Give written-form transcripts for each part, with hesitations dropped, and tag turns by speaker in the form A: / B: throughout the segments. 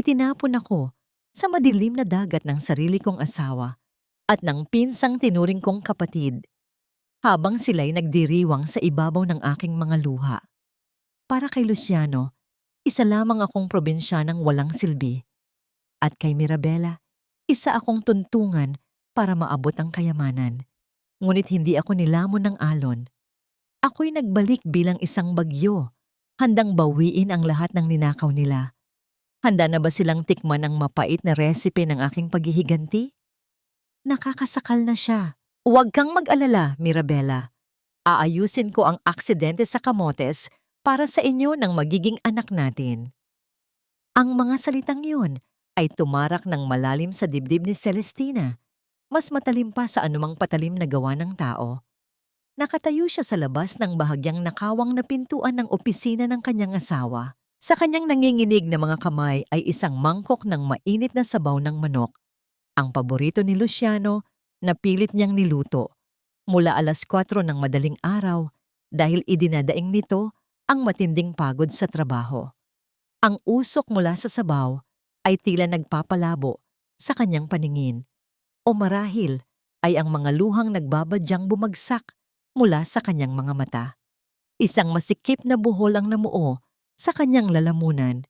A: Itinapon ako sa madilim na dagat ng sarili kong asawa at ng pinsang tinuring kong kapatid habang sila'y nagdiriwang sa ibabaw ng aking mga luha. Para kay Luciano, isa lamang akong probinsyanang walang silbi. At kay Mirabela, isa akong tuntungan para maabot ang kayamanan. Ngunit hindi ako nilamon ng alon. Ako'y nagbalik bilang isang bagyo, handang bawiin ang lahat ng ninakaw nila. Handa na ba silang tikman ang mapait na resipe ng aking paghihiganti? Nakakasakal na siya. Huwag kang mag-alala, Mirabela. Aayusin ko ang aksidente sa kamotes para sa inyo ng magiging anak natin. Ang mga salitang yun ay tumarak ng malalim sa dibdib ni Celestina, mas matalim pa sa anumang patalim na gawa ng tao. Nakatayo siya sa labas ng bahagyang nakawang na pintuan ng opisina ng kanyang asawa. Sa kanyang nanginginig na mga kamay ay isang mangkok ng mainit na sabaw ng manok. Ang paborito ni Luciano na pilit niyang niluto mula 4:00 ng madaling araw dahil idinadaing nito ang matinding pagod sa trabaho. Ang usok mula sa sabaw ay tila nagpapalabo sa kanyang paningin o marahil ay ang mga luhang nagbabadyang bumagsak mula sa kanyang mga mata. Isang masikip na buhol ang namuo sa kanyang lalamunan.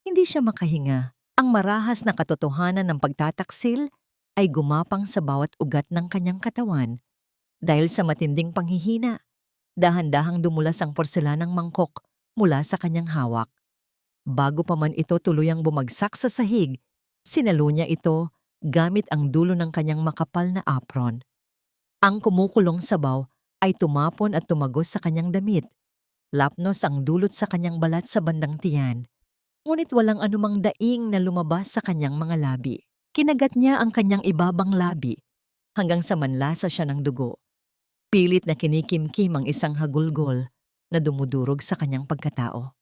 A: Hindi siya makahinga. Ang marahas na katotohanan ng pagtataksil ay gumapang sa bawat ugat ng kanyang katawan. Dahil sa matinding panghihina, dahan-dahang dumulas ang porselanang mangkok mula sa kanyang hawak. Bago pa man ito tuluyang bumagsak sa sahig, sinalo niya ito gamit ang dulo ng kanyang makapal na apron. Ang kumukulong sabaw ay tumapon at tumagos sa kanyang damit. Lapnos ang dulot sa kanyang balat sa bandang tiyan. Ngunit walang anumang daing na lumabas sa kanyang mga labi. Kinagat niya ang kanyang ibabang labi hanggang sa manlasa siya ng dugo. Pilit na kinikimkim ang isang hagulgol na dumudurog sa kanyang pagkatao.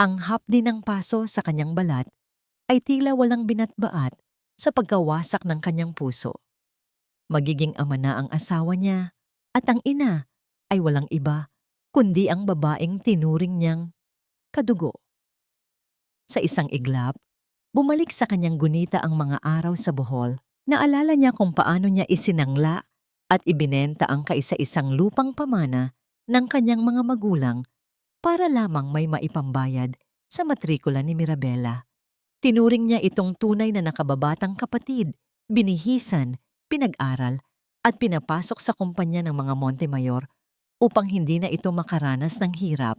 A: Ang hapdi ng paso sa kanyang balat ay tila walang binatbaat sa pagkawasak ng kanyang puso. Magiging ama na ang asawa niya at ang ina ay walang iba kundi ang babaeng tinuring niyang kadugo. Sa isang iglap, bumalik sa kanyang gunita ang mga araw sa Bohol. Naalala niya kung paano niya isinangla at ibinenta ang kaisa-isang lupang pamana ng kanyang mga magulang para lamang may maipambayad sa matrikula ni Mirabela. Tinuring niya itong tunay na nakababatang kapatid, binihisan, pinag-aral at pinapasok sa kumpanya ng mga Montemayor upang hindi na ito makaranas ng hirap.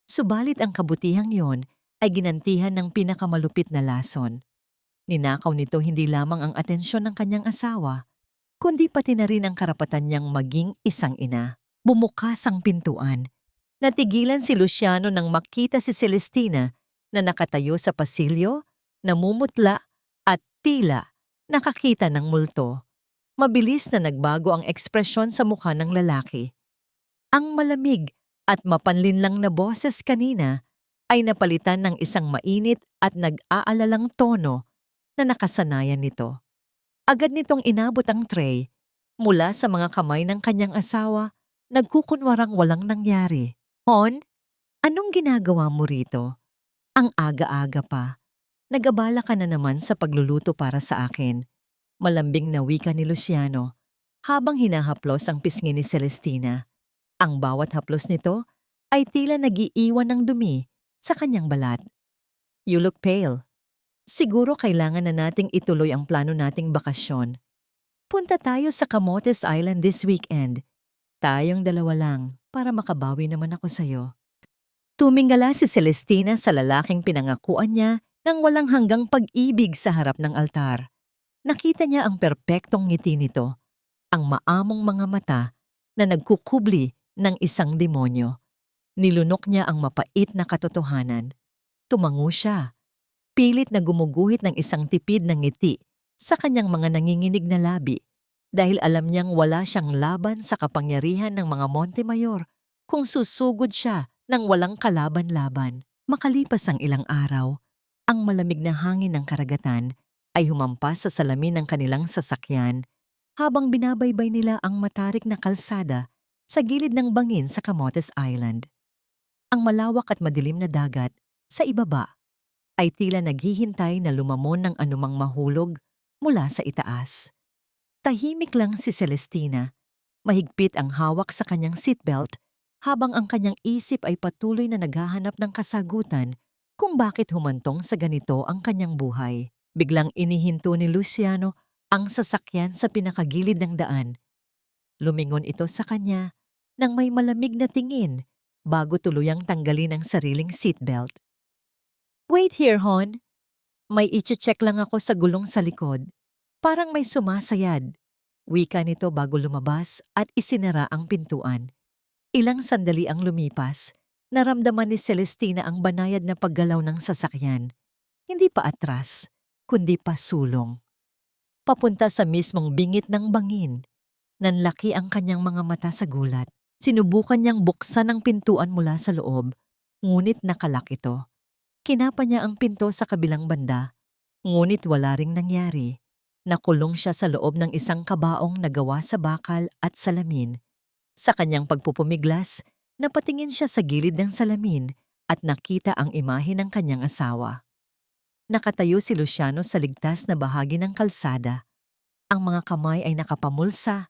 A: Subalit ang kabutihang yon ay ginantihan ng pinakamalupit na lason. Ninakaw nito hindi lamang ang atensyon ng kanyang asawa, kundi pati na rin ang karapatan niyang maging isang ina. Bumukas ang pintuan. Natigilan si Luciano nang makita si Celestina na nakatayo sa pasilyo, namumutla at tila nakakita ng multo. Mabilis na nagbago ang ekspresyon sa mukha ng lalaki. Ang malamig at mapanlinlang na boses kanina ay napalitan ng isang mainit at nag-aalalang tono na nakasanayan nito. Agad nitong inabot ang tray mula sa mga kamay ng kanyang asawa, nagkukunwarang walang nangyari. Hon, anong ginagawa mo rito? Ang aga-aga pa. Nag-abala ka na naman sa pagluluto para sa akin. Malambing na wika ni Luciano habang hinahaplos ang pisngi ni Celestina. Ang bawat haplos nito ay tila nag-iiwan ng dumi sa kanyang balat. You look pale. Siguro kailangan na nating ituloy ang plano nating bakasyon. Punta tayo sa Camotes Island this weekend. Tayong dalawa lang para makabawi naman ako sa'yo. Tumingala si Celestina sa lalaking pinangakuan niya ng walang hanggang pag-ibig sa harap ng altar. Nakita niya ang perpektong ngiti nito, ang maamong mga mata na nagkukubli ng isang demonyo. Nilunok niya ang mapait na katotohanan. Tumango siya. Pilit na gumuguhit ng isang tipid na ngiti sa kanyang mga nanginginig na labi dahil alam niyang wala siyang laban sa kapangyarihan ng mga Montemayor kung susugod siya ng walang kalaban-laban. Makalipas ang ilang araw, ang malamig na hangin ng karagatan ay humampas sa salamin ng kanilang sasakyan habang binabaybay nila ang matarik na kalsada sa gilid ng bangin sa Camotes Island. Ang malawak at madilim na dagat sa ibaba ay tila naghihintay na lumamon ng anumang mahulog mula sa itaas. Tahimik lang si Celestina, mahigpit ang hawak sa kanyang seatbelt habang ang kanyang isip ay patuloy na naghahanap ng kasagutan kung bakit humantong sa ganito ang kanyang buhay. Biglang inihinto ni Luciano ang sasakyan sa pinakagilid ng daan. Lumingon ito sa kanya nang may malamig na tingin bago tuluyang tanggalin ang sariling seatbelt. "Wait here, Hon. May iche-check lang ako sa gulong sa likod. Parang may sumasayad." Wika nito bago lumabas at isinara ang pintuan. Ilang sandali ang lumipas. Naramdaman ni Celestina ang banayad na paggalaw ng sasakyan. Hindi pa atras, kundi pasulong. Papunta sa mismong bingit ng bangin. Nanlaki ang kanyang mga mata sa gulat. Sinubukan niyang buksan ang pintuan mula sa loob, ngunit nakalak ito. Kinapa niya ang pinto sa kabilang banda, ngunit wala ring nangyari. Nakulong siya sa loob ng isang kabaong na gawa sa bakal at salamin. Sa kanyang pagpupumiglas, napatingin siya sa gilid ng salamin at nakita ang imahe ng kanyang asawa. Nakatayo si Luciano sa ligtas na bahagi ng kalsada. Ang mga kamay ay nakapamulsa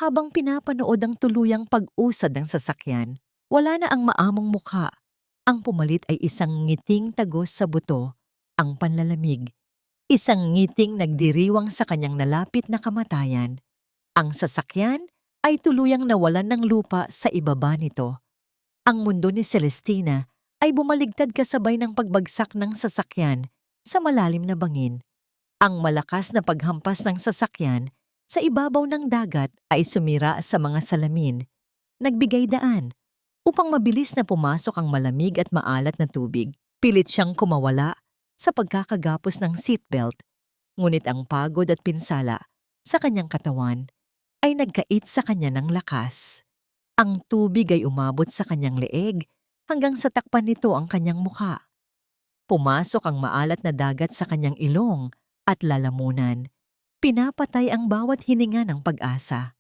A: habang pinapanood ang tuluyang pag-usad ng sasakyan. Wala na ang maamong mukha. Ang pumalit ay isang ngiting tagos sa buto, ang panlalamig. Isang ngiting nagdiriwang sa kanyang nalapit na kamatayan. Ang sasakyan ay tuluyang nawalan ng lupa sa ibaba nito. Ang mundo ni Celestina ay bumaligtad kasabay ng pagbagsak ng sasakyan sa malalim na bangin. Ang malakas na paghampas ng sasakyan sa ibabaw ng dagat ay sumira sa mga salamin, nagbigay daan, upang mabilis na pumasok ang malamig at maalat na tubig. Pilit siyang kumawala sa pagkakagapos ng seatbelt, ngunit ang pagod at pinsala sa kanyang katawan ay nagkait sa kanya ng lakas. Ang tubig ay umabot sa kanyang leeg hanggang sa takpan nito ang kanyang mukha. Pumasok ang maalat na dagat sa kanyang ilong at lalamunan. Pinapatay ang bawat hininga ng pag-asa.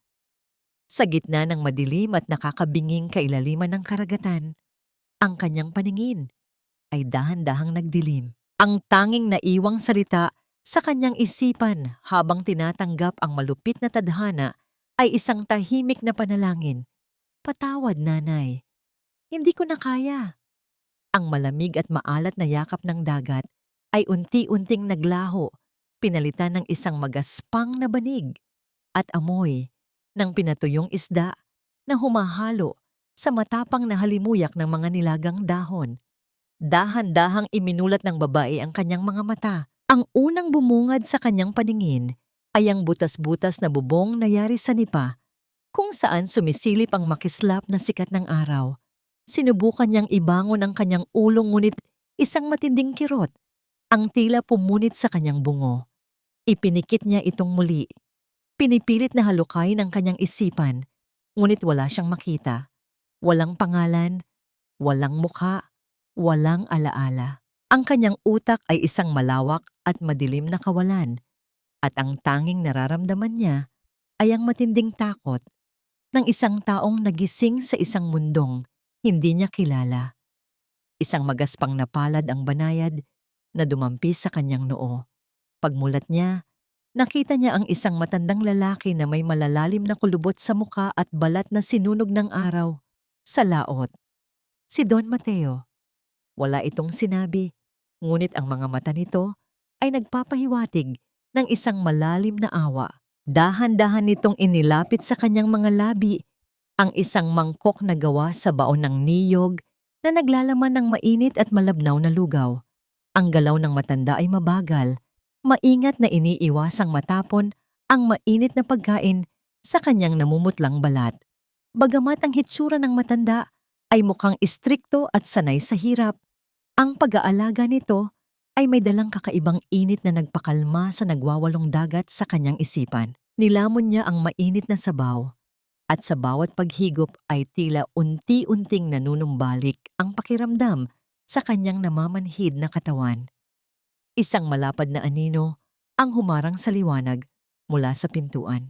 A: Sa gitna ng madilim at nakakabinging kailaliman ng karagatan, ang kanyang paningin ay dahan-dahang nagdilim. Ang tanging naiwang salita sa kanyang isipan habang tinatanggap ang malupit na tadhana ay isang tahimik na panalangin. "Patawad, nanay. Hindi ko na kaya." Ang malamig at maalat na yakap ng dagat ay unti-unting naglaho, pinalitan ng isang magaspang na banig at amoy ng pinatuyong isda na humahalo sa matapang na halimuyak ng mga nilagang dahon. Dahan-dahang iminulat ng babae ang kanyang mga mata. Ang unang bumungad sa kanyang paningin ay ang butas-butas na bubong na yari sa nipa, kung saan sumisilip ang makislap na sikat ng araw. Sinubukan niyang ibangon ang kanyang ulong ngunit isang matinding kirot ang tila pumunit sa kanyang bungo. Ipinikit niya itong muli. Pinipilit na halukayin ang kanyang isipan, ngunit wala siyang makita. Walang pangalan, walang mukha, walang alaala. Ang kanyang utak ay isang malawak at madilim na kawalan, at ang tanging nararamdaman niya ay ang matinding takot ng isang taong nagising sa isang mundong hindi niya kilala. Isang magaspang na palad ang banayad na dumampi sa kanyang noo. Pagmulat niya, nakita niya ang isang matandang lalaki na may malalalim na kulubot sa muka at balat na sinunog ng araw sa laot. Si Don Mateo. Wala itong sinabi, ngunit ang mga mata nito ay nagpapahiwatig ng isang malalim na awa. Dahan-dahan nitong inilapit sa kanyang mga labi ang isang mangkok na gawa sa baon ng niyog na naglalaman ng mainit at malabnaw na lugaw. Ang galaw ng matanda ay mabagal, maingat na iniiwasang matapon ang mainit na pagkain sa kanyang namumutlang balat. Bagamat ang hitsura ng matanda ay mukhang istrikto at sanay sa hirap, ang pag-aalaga nito ay may dalang kakaibang init na nagpakalma sa nagwawalong dagat sa kanyang isipan. Nilamon niya ang mainit na sabaw, at sa bawat paghigop ay tila unti-unting nanunumbalik ang pakiramdam sa kanyang namamanhid na katawan. Isang malapad na anino ang humarang sa liwanag mula sa pintuan.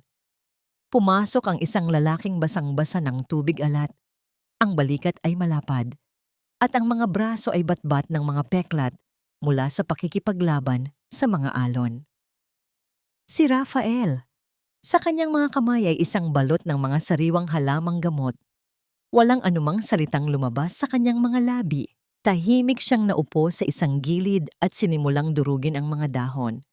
A: Pumasok ang isang lalaking basang-basa ng tubig alat. Ang balikat ay malapad, at ang mga braso ay batbat ng mga peklat mula sa pakikipaglaban sa mga alon. Si Rafael, sa kanyang mga kamay ay isang balot ng mga sariwang halamang gamot. Walang anumang salitang lumabas sa kanyang mga labi. Tahimik siyang naupo sa isang gilid at sinimulang durugin ang mga dahon.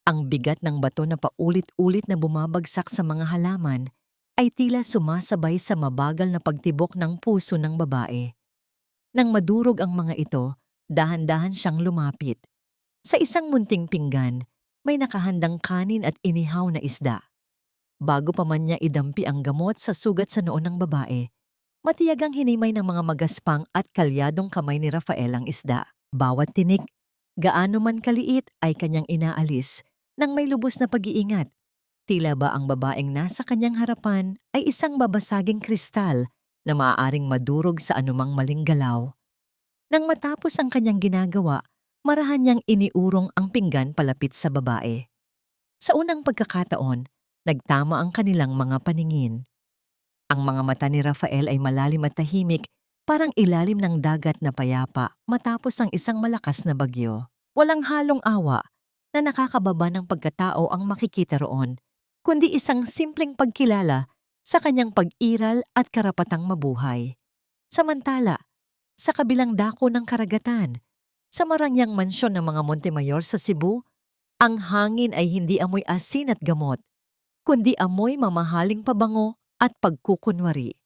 A: Ang bigat ng bato na paulit-ulit na bumabagsak sa mga halaman ay tila sumasabay sa mabagal na pagtibok ng puso ng babae. Nang madurog ang mga ito, dahan-dahan siyang lumapit. Sa isang munting pinggan, may nakahandang kanin at inihaw na isda. Bago pa man niya idampi ang gamot sa sugat sa noo ng babae, matiyagang hinimay ng mga magaspang at kalyadong kamay ni Rafael ang isda. Bawat tinik, gaano man kaliit ay kanyang inaalis nang may lubos na pag-iingat. Tila ba ang babaeng nasa kanyang harapan ay isang babasaging kristal na maaaring madurog sa anumang maling galaw. Nang matapos ang kanyang ginagawa, marahan niyang iniurong ang pinggan palapit sa babae. Sa unang pagkakataon, nagtama ang kanilang mga paningin. Ang mga mata ni Rafael ay malalim at tahimik, parang ilalim ng dagat na payapa matapos ang isang malakas na bagyo. Walang halong awa na nakakababa ng pagkatao ang makikita roon, kundi isang simpleng pagkilala sa kanyang pag-iral at karapatang mabuhay. Samantala, sa kabilang dako ng karagatan, sa marangyang mansyon ng mga Montemayor sa Cebu, ang hangin ay hindi amoy asin at gamot, kundi amoy mamahaling pabango at pagkukunwari.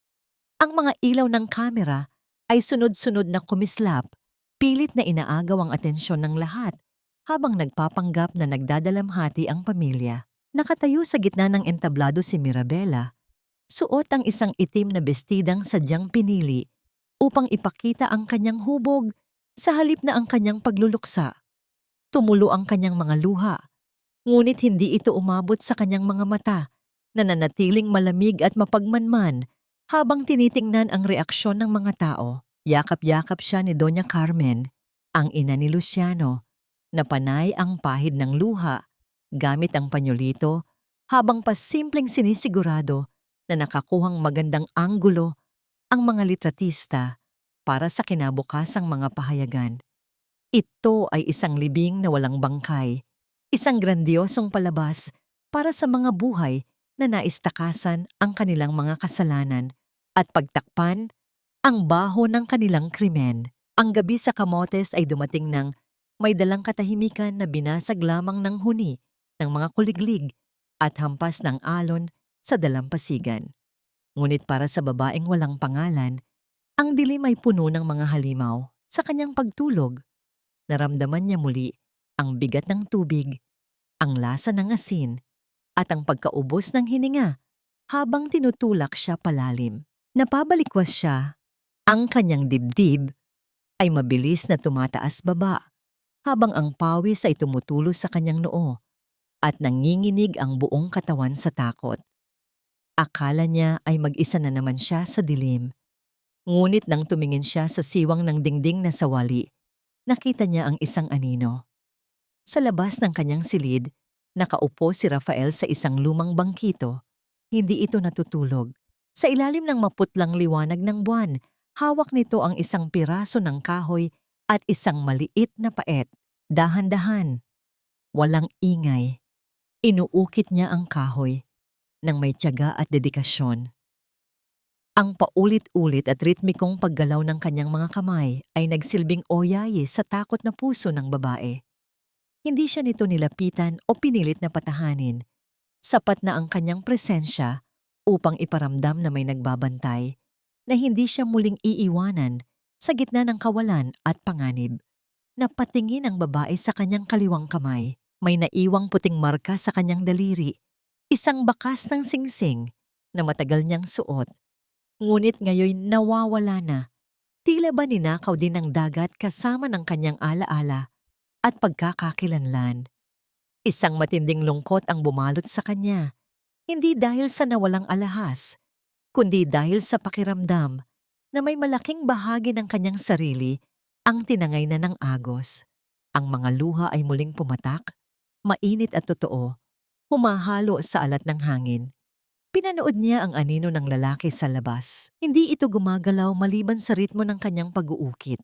A: Ang mga ilaw ng kamera ay sunod-sunod na kumislap, pilit na inaagaw ang atensyon ng lahat habang nagpapanggap na nagdadalamhati ang pamilya. Nakatayo sa gitna ng entablado si Mirabela, suot ang isang itim na bestidang sadyang pinili upang ipakita ang kanyang hubog sa halip na ang kanyang pagluluksa. Tumulo ang kanyang mga luha, ngunit hindi ito umabot sa kanyang mga mata, na nanatiling malamig at mapagmanman habang tinitingnan ang reaksyon ng mga tao. Yakap-yakap siya ni Doña Carmen, ang ina ni Luciano, na panay ang pahid ng luha gamit ang panyolito habang pasimpleng sinisigurado na nakakuhang magandang anggulo ang mga litratista para sa kinabukasang mga pahayagan. Ito ay isang libing na walang bangkay, isang grandiosong palabas para sa mga buhay na naistakasan ang kanilang mga kasalanan at pagtakpan ang baho ng kanilang krimen. Ang gabi sa Camotes ay dumating ng may dalang katahimikan na binasag lamang ng huni ng mga kuliglig at hampas ng alon sa dalampasigan. Ngunit para sa babaeng walang pangalan, ang dilim ay puno ng mga halimaw. Sa kanyang pagtulog, naramdaman niya muli ang bigat ng tubig, ang lasa ng asin, at ang pagkaubos ng hininga habang tinutulak siya palalim. Napabalikwas siya. Ang kanyang dibdib ay mabilis na tumataas baba habang ang pawis ay tumutulo sa kanyang noo at nanginginig ang buong katawan sa takot. Akala niya ay mag-isa na naman siya sa dilim. Ngunit nang tumingin siya sa siwang ng dingding na sawali, nakita niya ang isang anino. Sa labas ng kanyang silid, nakaupo si Rafael sa isang lumang bangkito. Hindi ito natutulog. Sa ilalim ng maputlang liwanag ng buwan, hawak nito ang isang piraso ng kahoy at isang maliit na paet. Dahan-dahan, walang ingay, inuukit niya ang kahoy ng may tiyaga at dedikasyon. Ang paulit-ulit at ritmikong paggalaw ng kanyang mga kamay ay nagsilbing oyaye sa takot na puso ng babae. Hindi siya nito nilapitan o pinilit na patahanin. Sapat na ang kanyang presensya upang iparamdam na may nagbabantay, na hindi siya muling iiwanan sa gitna ng kawalan at panganib. Napatingin ang babae sa kanyang kaliwang kamay. May naiwang puting marka sa kanyang daliri, isang bakas ng singsing na matagal niyang suot. Ngunit ngayon nawawala na. Tila ba ninakaw din ng dagat kasama ng kanyang alaala at pagkakakilanlan. Isang matinding lungkot ang bumalot sa kanya, hindi dahil sa nawalang alahas, kundi dahil sa pakiramdam na may malaking bahagi ng kanyang sarili ang tinangay na ng agos. Ang mga luha ay muling pumatak, mainit at totoo, humahalo sa alat ng hangin. Pinanood niya ang anino ng lalaki sa labas. Hindi ito gumagalaw maliban sa ritmo ng kanyang pag-uukit.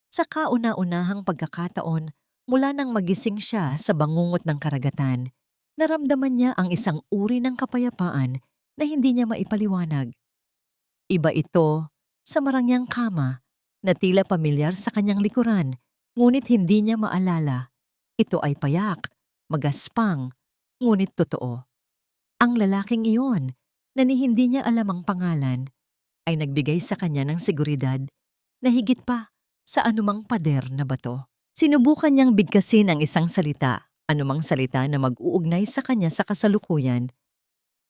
A: Sa kauna-unahang pagkakataon, Mula nang magising siya sa bangungot ng karagatan, naramdaman niya ang isang uri ng kapayapaan na hindi niya maipaliwanag. Iba ito sa marangyang kama na tila pamilyar sa kanyang likuran, ngunit hindi niya maalala. Ito ay payak, magaspang, ngunit totoo. Ang lalaking iyon, na ni hindi niya alam ang pangalan, ay nagbigay sa kanya ng seguridad na higit pa sa anumang pader na bato. Sinubukan niyang bigkasin ang isang salita, anumang salita na mag-uugnay sa kanya sa kasalukuyan.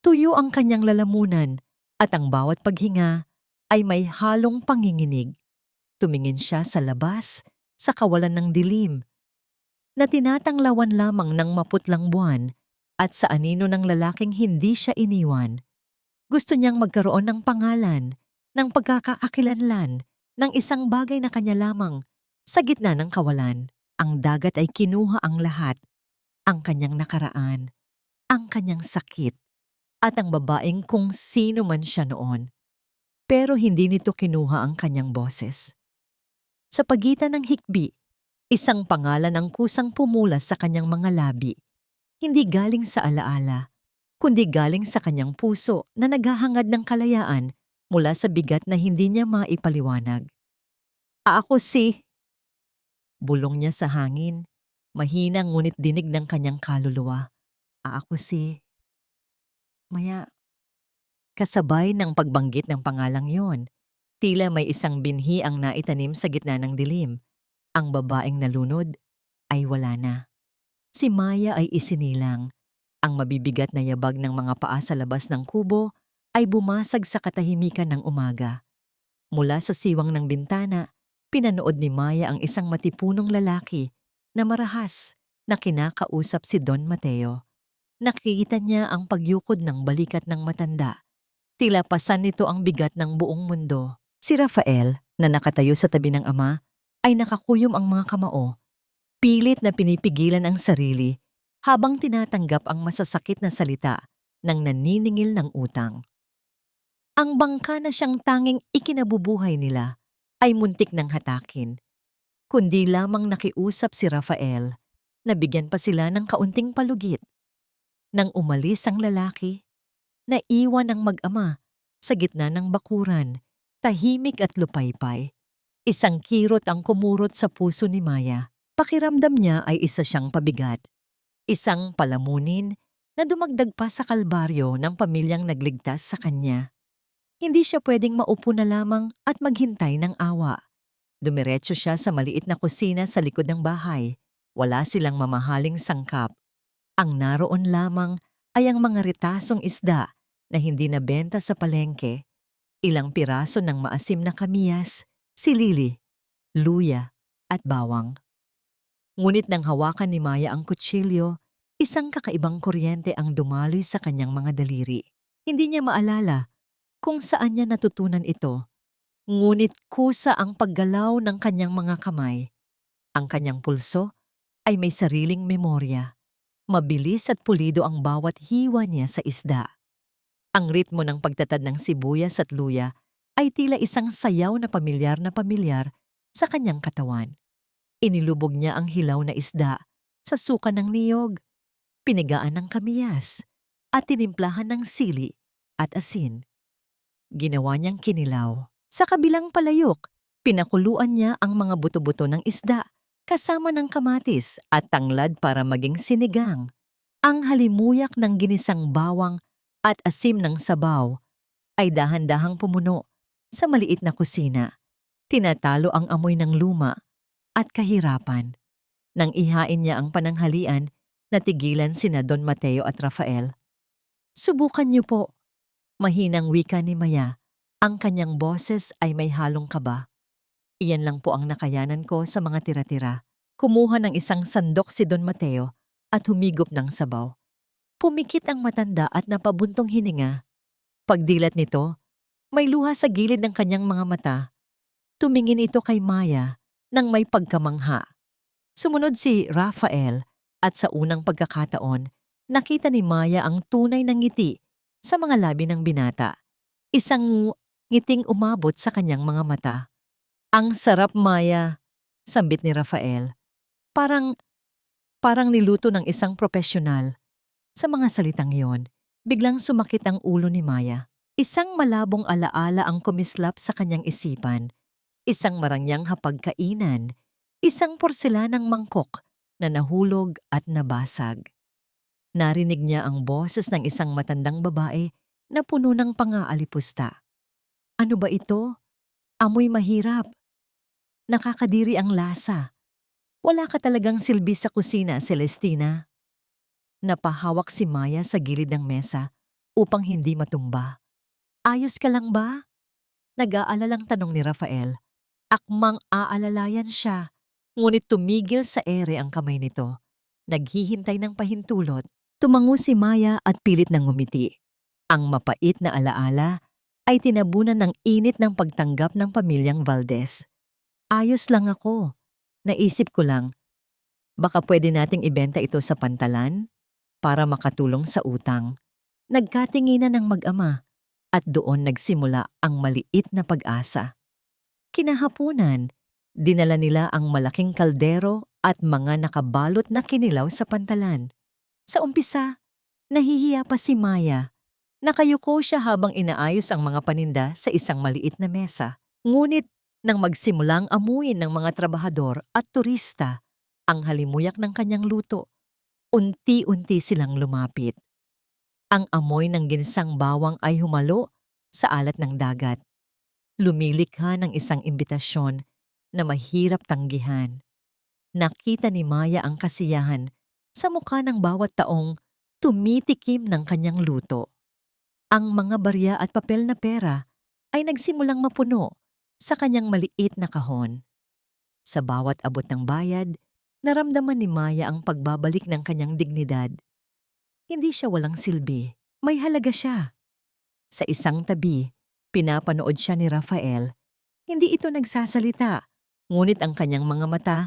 A: Tuyo ang kanyang lalamunan at ang bawat paghinga ay may halong panginginig. Tumingin siya sa labas, sa kawalan ng dilim, na tinatanglawan lamang ng maputlang buwan at sa anino ng lalaking hindi siya iniwan. Gusto niyang magkaroon ng pangalan, ng pagkakaakilanlan, ng isang bagay na kanya lamang. Sa gitna ng kawalan, ang dagat ay kinuha ang lahat, ang kanyang nakaraan, ang kanyang sakit, at ang babaeng kung sino man siya noon. Pero hindi nito kinuha ang kanyang boses. Sa pagitan ng hikbi, isang pangalan ang kusang pumula sa kanyang mga labi. Hindi galing sa alaala, kundi galing sa kanyang puso na naghahangad ng kalayaan mula sa bigat na hindi niya maipaliwanag. Ako si... Bulong niya sa hangin, mahina ngunit dinig ng kanyang kaluluwa. Ako si... Maya, kasabay ng pagbanggit ng pangalang yon, tila may isang binhi ang naitanim sa gitna ng dilim. Ang babaeng nalunod ay wala na. Si Maya ay isinilang. Ang mabibigat na yabag ng mga paa sa labas ng kubo ay bumasag sa katahimikan ng umaga. Mula sa siwang ng bintana, pinanood ni Maya ang isang matipunong lalaki na marahas na kinakausap si Don Mateo. Nakikita niya ang pagyukod ng balikat ng matanda. Tila pasan nito ang bigat ng buong mundo. Si Rafael, na nakatayo sa tabi ng ama, ay nakakuyom ang mga kamao. Pilit na pinipigilan ang sarili habang tinatanggap ang masasakit na salita ng naniningil ng utang. Ang bangka na siyang tanging ikinabubuhay nila ay muntik ng hatakin. Kundi lamang nakiusap si Rafael, nabigyan pa sila ng kaunting palugit. Nang umalis ang lalaki, naiwan ang mag-ama sa gitna ng bakuran, tahimik at lupaypay. Isang kirot ang kumurot sa puso ni Maya. Pakiramdam niya ay isa siyang pabigat. Isang palamunin na dumagdag pa sa kalbaryo ng pamilyang nagligtas sa kanya. Hindi siya pwedeng maupo na lamang at maghintay ng awa. Dumiretso siya sa maliit na kusina sa likod ng bahay. Wala silang mamahaling sangkap. Ang naroon lamang ay ang mga ritasong isda na hindi nabenta sa palengke, ilang piraso ng maasim na kamiyas, silili, luya at bawang. Ngunit nang hawakan ni Maya ang kutsilyo, isang kakaibang kuryente ang dumaloy sa kanyang mga daliri. Hindi niya maalala kung saan niya natutunan ito, ngunit kusa ang paggalaw ng kanyang mga kamay. Ang kanyang pulso ay may sariling memorya. Mabilis at pulido ang bawat hiwa niya sa isda. Ang ritmo ng pagtatad ng sibuyas at luya ay tila isang sayaw na pamilyar sa kanyang katawan. Inilubog niya ang hilaw na isda sa suka ng niyog, pinigaan ng kamiyas, at tinimplahan ng sili at asin. Ginawa niyang kinilaw. Sa kabilang palayok, pinakuluan niya ang mga buto-buto ng isda kasama ng kamatis at tanglad para maging sinigang. Ang halimuyak ng ginisang bawang at asim ng sabaw ay dahan-dahang pumuno sa maliit na kusina. Tinatalo ang amoy ng luma at kahirapan. Nang ihain niya ang pananghalian, natigilan sina Don Mateo at Rafael. Subukan niyo po. Mahinang wika ni Maya, ang kanyang boses ay may halong kaba. Iyan lang po ang nakayanan ko sa mga tira-tira. Kumuha ng isang sandok si Don Mateo at humigop ng sabaw. Pumikit ang matanda at napabuntong hininga. Pagdilat nito, may luha sa gilid ng kanyang mga mata. Tumingin ito kay Maya nang may pagkamangha. Sumunod si Rafael at sa unang pagkakataon, nakita ni Maya ang tunay na ngiti sa mga labi ng binata. Isang ngiting umabot sa kanyang mga mata. Ang sarap, Maya, sambit ni Rafael. Parang, parang niluto ng isang profesional. Sa mga salitang iyon, biglang sumakit ang ulo ni Maya. Isang malabong alaala ang kumislap sa kanyang isipan. Isang marangyang hapagkainan. Isang porselanang mangkok na nahulog at nabasag. Narinig niya ang boses ng isang matandang babae na puno ng pangaalipusta. Ano ba ito? Amoy mahirap. Nakakadiri ang lasa. Wala ka talagang silbi sa kusina, Celestina. Napahawak si Maya sa gilid ng mesa upang hindi matumba. Ayos ka lang ba? Nag-aalalang tanong ni Rafael. Akmang aalalayan siya, ngunit tumigil sa ere ang kamay nito. Naghihintay ng pahintulot, tumango si Maya at pilit ng ngumiti. Ang mapait na alaala ay tinabunan ng init ng pagtanggap ng pamilyang Valdez. Ayos lang ako. Naisip ko lang, baka pwede nating ibenta ito sa pantalan para makatulong sa utang. Nagkatinginan ng mag-ama at doon nagsimula ang maliit na pag-asa. Kinahapunan, dinala nila ang malaking kaldero at mga nakabalot na kinilaw sa pantalan. Sa umpisa, nahihiya pa si Maya. Nakayuko siya habang inaayos ang mga paninda sa isang maliit na mesa. Ngunit nang magsimulang amuyin ng mga trabahador at turista ang halimuyak ng kanyang luto, unti-unti silang lumapit. Ang amoy ng ginsang bawang ay humalo sa alat ng dagat. Lumilikha ng isang imbitasyon na mahirap tanggihan. Nakita ni Maya ang kasiyahan sa mukha ng bawat taong tumitikim ng kanyang luto. Ang mga barya at papel na pera ay nagsimulang mapuno sa kanyang maliit na kahon. Sa bawat abot ng bayad, naramdaman ni Maya ang pagbabalik ng kanyang dignidad. Hindi siya walang silbi, may halaga siya. Sa isang tabi, pinapanood siya ni Rafael. Hindi ito nagsasalita, ngunit ang kanyang mga mata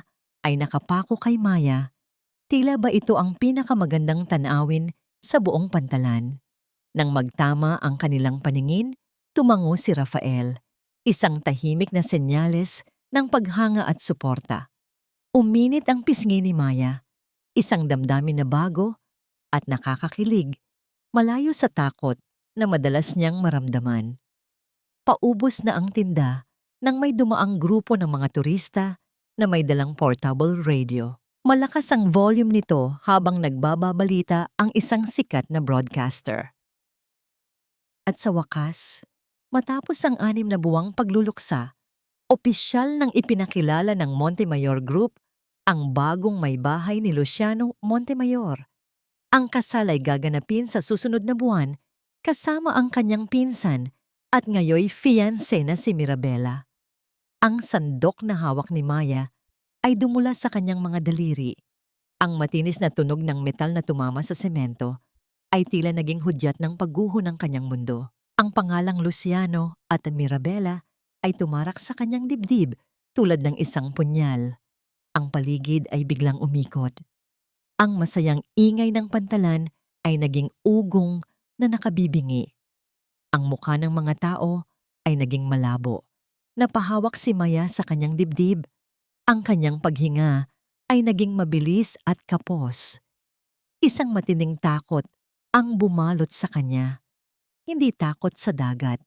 A: ay nakapako kay Maya. Tila ba ito ang pinakamagandang tanawin sa buong pantalan? Nang magtama ang kanilang paningin, tumango si Rafael. Isang tahimik na senyales ng paghanga at suporta. Uminit ang pisngi ni Maya. Isang damdamin na bago at nakakakilig, malayo sa takot na madalas niyang maramdaman. Paubos na ang tinda nang may dumaang grupo ng mga turista na may dalang portable radio. Malakas ang volume nito habang nagbababalita ang isang sikat na broadcaster. At sa wakas, matapos ang 6 na buwang pagluluksa, opisyal nang ipinakilala ng Montemayor Group ang bagong may bahay ni Luciano Montemayor. Ang kasal ay gaganapin sa susunod na buwan kasama ang kanyang pinsan at ngayoy fiancé na si Mirabela. Ang sandok na hawak ni Maya ay dumula sa kanyang mga daliri. Ang matinis na tunog ng metal na tumama sa semento ay tila naging hudyat ng pagguho ng kanyang mundo. Ang pangalang Luciano at Mirabela ay tumarak sa kanyang dibdib tulad ng isang punyal. Ang paligid ay biglang umikot. Ang masayang ingay ng pantalan ay naging ugong na nakabibingi. Ang mukha ng mga tao ay naging malabo. Napahawak si Maya sa kanyang dibdib. Ang kanyang paghinga ay naging mabilis at kapos. Isang matinding takot ang bumalot sa kanya. Hindi takot sa dagat,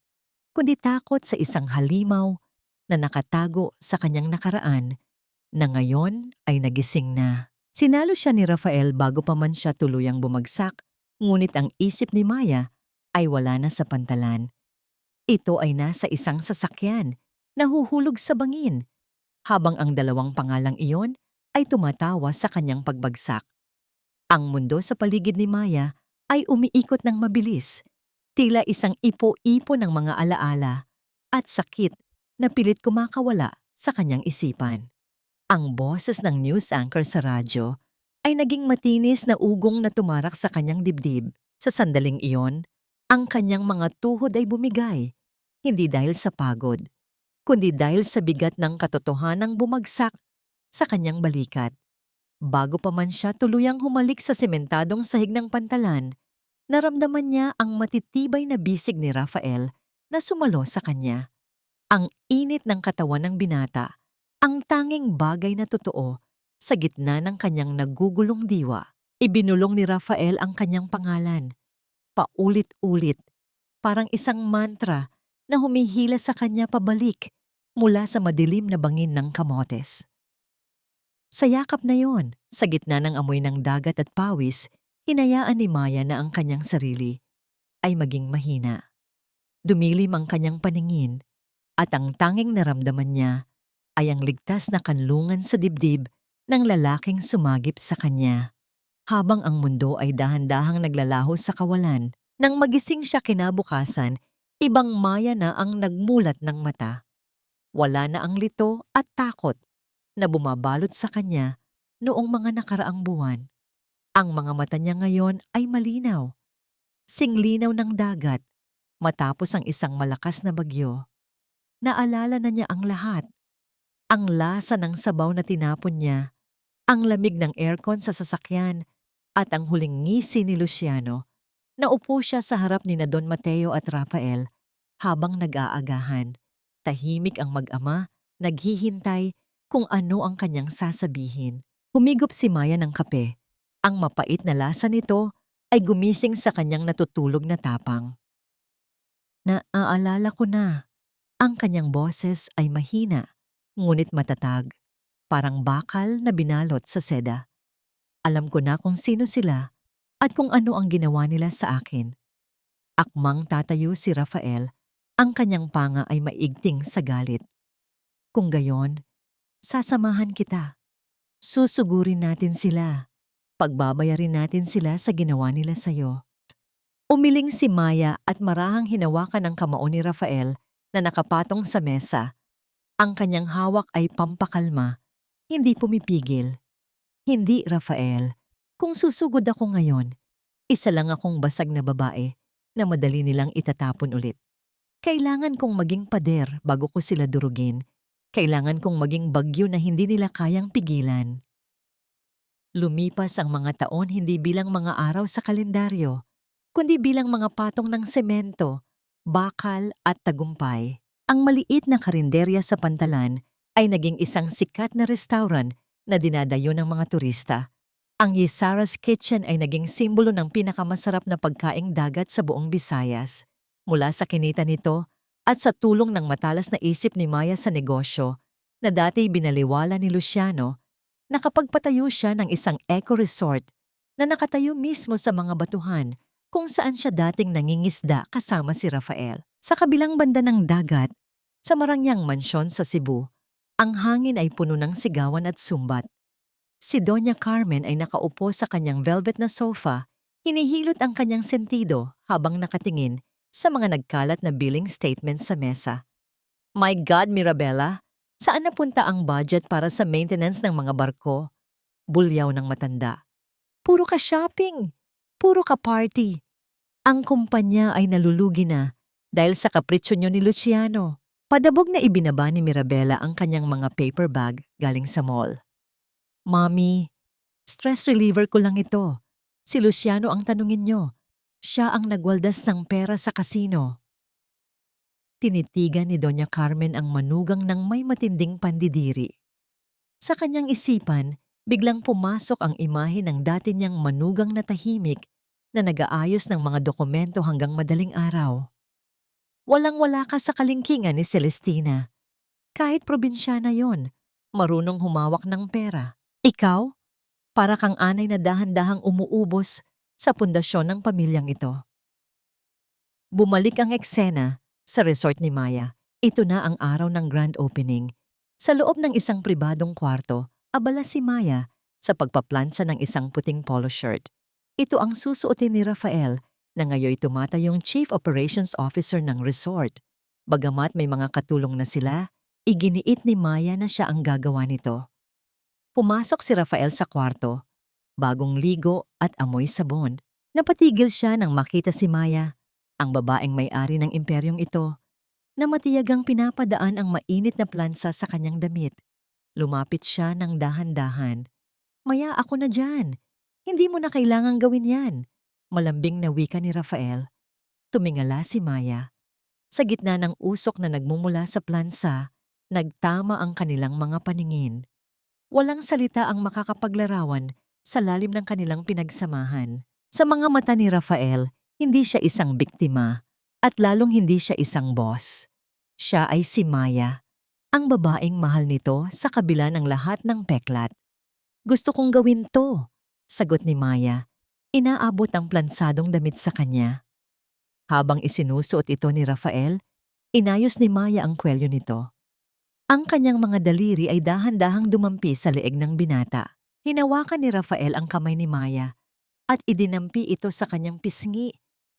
A: kundi takot sa isang halimaw na nakatago sa kanyang nakaraan na ngayon ay nagising na. Sinalo siya ni Rafael bago pa man siya tuluyang bumagsak, ngunit ang isip ni Maya ay wala na sa pantalan. Ito ay nasa isang sasakyan, nahuhulog sa bangin, habang ang dalawang pangalang iyon ay tumatawa sa kanyang pagbagsak. Ang mundo sa paligid ni Maya ay umiikot ng mabilis, tila isang ipo-ipo ng mga alaala at sakit na pilit kumakawala sa kanyang isipan. Ang boses ng news anchor sa radyo ay naging matinis na ugong na tumarak sa kanyang dibdib. Sa sandaling iyon, ang kanyang mga tuhod ay bumigay, hindi dahil sa pagod, kundi dahil sa bigat ng katotohanang bumagsak sa kanyang balikat. Bago pa man siya tuluyang humalik sa sementadong sahig ng pantalan, naramdaman niya ang matitibay na bisig ni Rafael na sumalo sa kanya. Ang init ng katawan ng binata, ang tanging bagay na totoo Sa gitna ng kanyang nagugulong diwa, ibinulong ni Rafael ang kanyang pangalan, paulit-ulit, parang isang mantra na humihila sa kanya pabalik mula sa madilim na bangin ng kamotes. Sa yakap na yon, sa gitna ng amoy ng dagat at pawis, hinayaan ni Maya na ang kanyang sarili ay maging mahina. Dumilim ang kanyang paningin at ang tanging naramdaman niya ay ang ligtas na kanlungan sa dibdib ng lalaking sumagip sa kanya. Habang ang mundo ay dahan-dahang naglalaho sa kawalan, nang magising siya kinabukasan, ibang Maya na ang nagmulat ng mata. Wala na ang lito at takot na bumabalot sa kanya noong mga nakaraang buwan. Ang mga mata niya ngayon ay malinaw, singlinaw ng dagat matapos ang isang malakas na bagyo. Naalala na niya ang lahat. Ang lasa ng sabaw na tinapon niya, ang lamig ng aircon sa sasakyan, at ang huling ngisi ni Luciano. Naupo siya sa harap ni na Don Mateo at Rafael habang nag-aagahan. Tahimik ang mag-ama, naghihintay kung ano ang kanyang sasabihin. Humigop si Maya ng kape. Ang mapait na lasa nito ay gumising sa kanyang natutulog na tapang. Naaalala ko na. Ang kanyang boses ay mahina, ngunit matatag, parang bakal na binalot sa seda. Alam ko na kung sino sila at kung ano ang ginawa nila sa akin. Akmang tatayo si Rafael, ang kanyang panga ay maigting sa galit. Kung gayon, sasamahan kita. Susugurin natin sila. Pagbabayarin natin sila sa ginawa nila sa'yo. Umiling si Maya at marahang hinawakan ang kamao ni Rafael na nakapatong sa mesa. Ang kanyang hawak ay pampakalma, hindi pumipigil. Hindi, Rafael. Kung susugod ako ngayon, isa lang akong basag na babae na madali nilang itatapon ulit. Kailangan kong maging pader bago ko sila durugin. Kailangan kong maging bagyo na hindi nila kayang pigilan. Lumipas ang mga taon hindi bilang mga araw sa kalendaryo, kundi bilang mga patong ng semento, bakal at tagumpay. Ang maliit na karinderya sa Pantalan ay naging isang sikat na restaurant na dinadayo ng mga turista. Ang Yesara's Kitchen ay naging simbolo ng pinakamasarap na pagkaing dagat sa buong Visayas. Mula sa kinita nito at sa tulong ng matalas na isip ni Maya sa negosyo na dati binaliwala ni Luciano, nakapagpatayo siya ng isang eco-resort na nakatayo mismo sa mga batuhan kung saan siya dating nangingisda kasama si Rafael. Sa kabilang banda ng dagat, sa Marangyang Mansyon sa Cebu, ang hangin ay puno ng sigawan at sumbat. Si Doña Carmen ay nakaupo sa kanyang velvet na sofa, hinihilot ang kanyang sentido habang nakatingin sa mga nagkalat na billing statements sa mesa. My God, Mirabella! Saan napunta ang budget para sa maintenance ng mga barko? Bulyaw ng matanda. Puro ka shopping! Puro ka party! Ang kumpanya ay nalulugi na dahil sa kapritsyo niyo ni Luciano. Padabog na ibinaba ni Mirabella ang kanyang mga paper bag galing sa mall. Mommy, stress reliever ko lang ito. Si Luciano ang tanungin niyo. Siya ang nagwaldas ng pera sa kasino. Tinitigan ni Doña Carmen ang manugang ng may matinding pandidiri. Sa kanyang isipan, biglang pumasok ang imahe ng dati niyang manugang na tahimik na nag-aayos ng mga dokumento hanggang madaling araw. Walang-wala ka sa kalingkingan ni Celestina. Kahit probinsyana yon, marunong humawak ng pera. Ikaw, para kang anay na dahan-dahang umuubos sa pundasyon ng pamilyang ito. Bumalik ang eksena sa resort ni Maya. Ito na ang araw ng grand opening. Sa loob ng isang pribadong kwarto, abala si Maya sa pagpaplansa ng isang puting polo shirt. Ito ang susuotin ni Rafael na ngayoy tumatayong Chief Operations Officer ng resort. Bagamat may mga katulong na sila, iginiit ni Maya na siya ang gagawa nito. Pumasok si Rafael sa kwarto, bagong ligo at amoy sabon. Napatigil siya nang makita si Maya, ang babaeng may-ari ng imperyong ito, na matiyagang pinapadaan ang mainit na plansa sa kanyang damit. Lumapit siya ng dahan-dahan. Maya, ako na dyan. Hindi mo na kailangang gawin yan. Malambing na wika ni Rafael. Tumingala si Maya. Sa gitna ng usok na nagmumula sa plansa, nagtama ang kanilang mga paningin. Walang salita ang makakapaglarawan sa lalim ng kanilang pinagsamahan. Sa mga mata ni Rafael, hindi siya isang biktima at lalong hindi siya isang boss. Siya ay si Maya, ang babaeng mahal nito sa kabila ng lahat ng peklat. Gusto kong gawin to, sagot ni Maya. Inaabot ang plansadong damit sa kanya. Habang isinusuot ito ni Rafael, inayos ni Maya ang kwelyo nito. Ang kanyang mga daliri ay dahan-dahang dumampi sa leeg ng binata. Hinawakan ni Rafael ang kamay ni Maya at idinampi ito sa kanyang pisngi.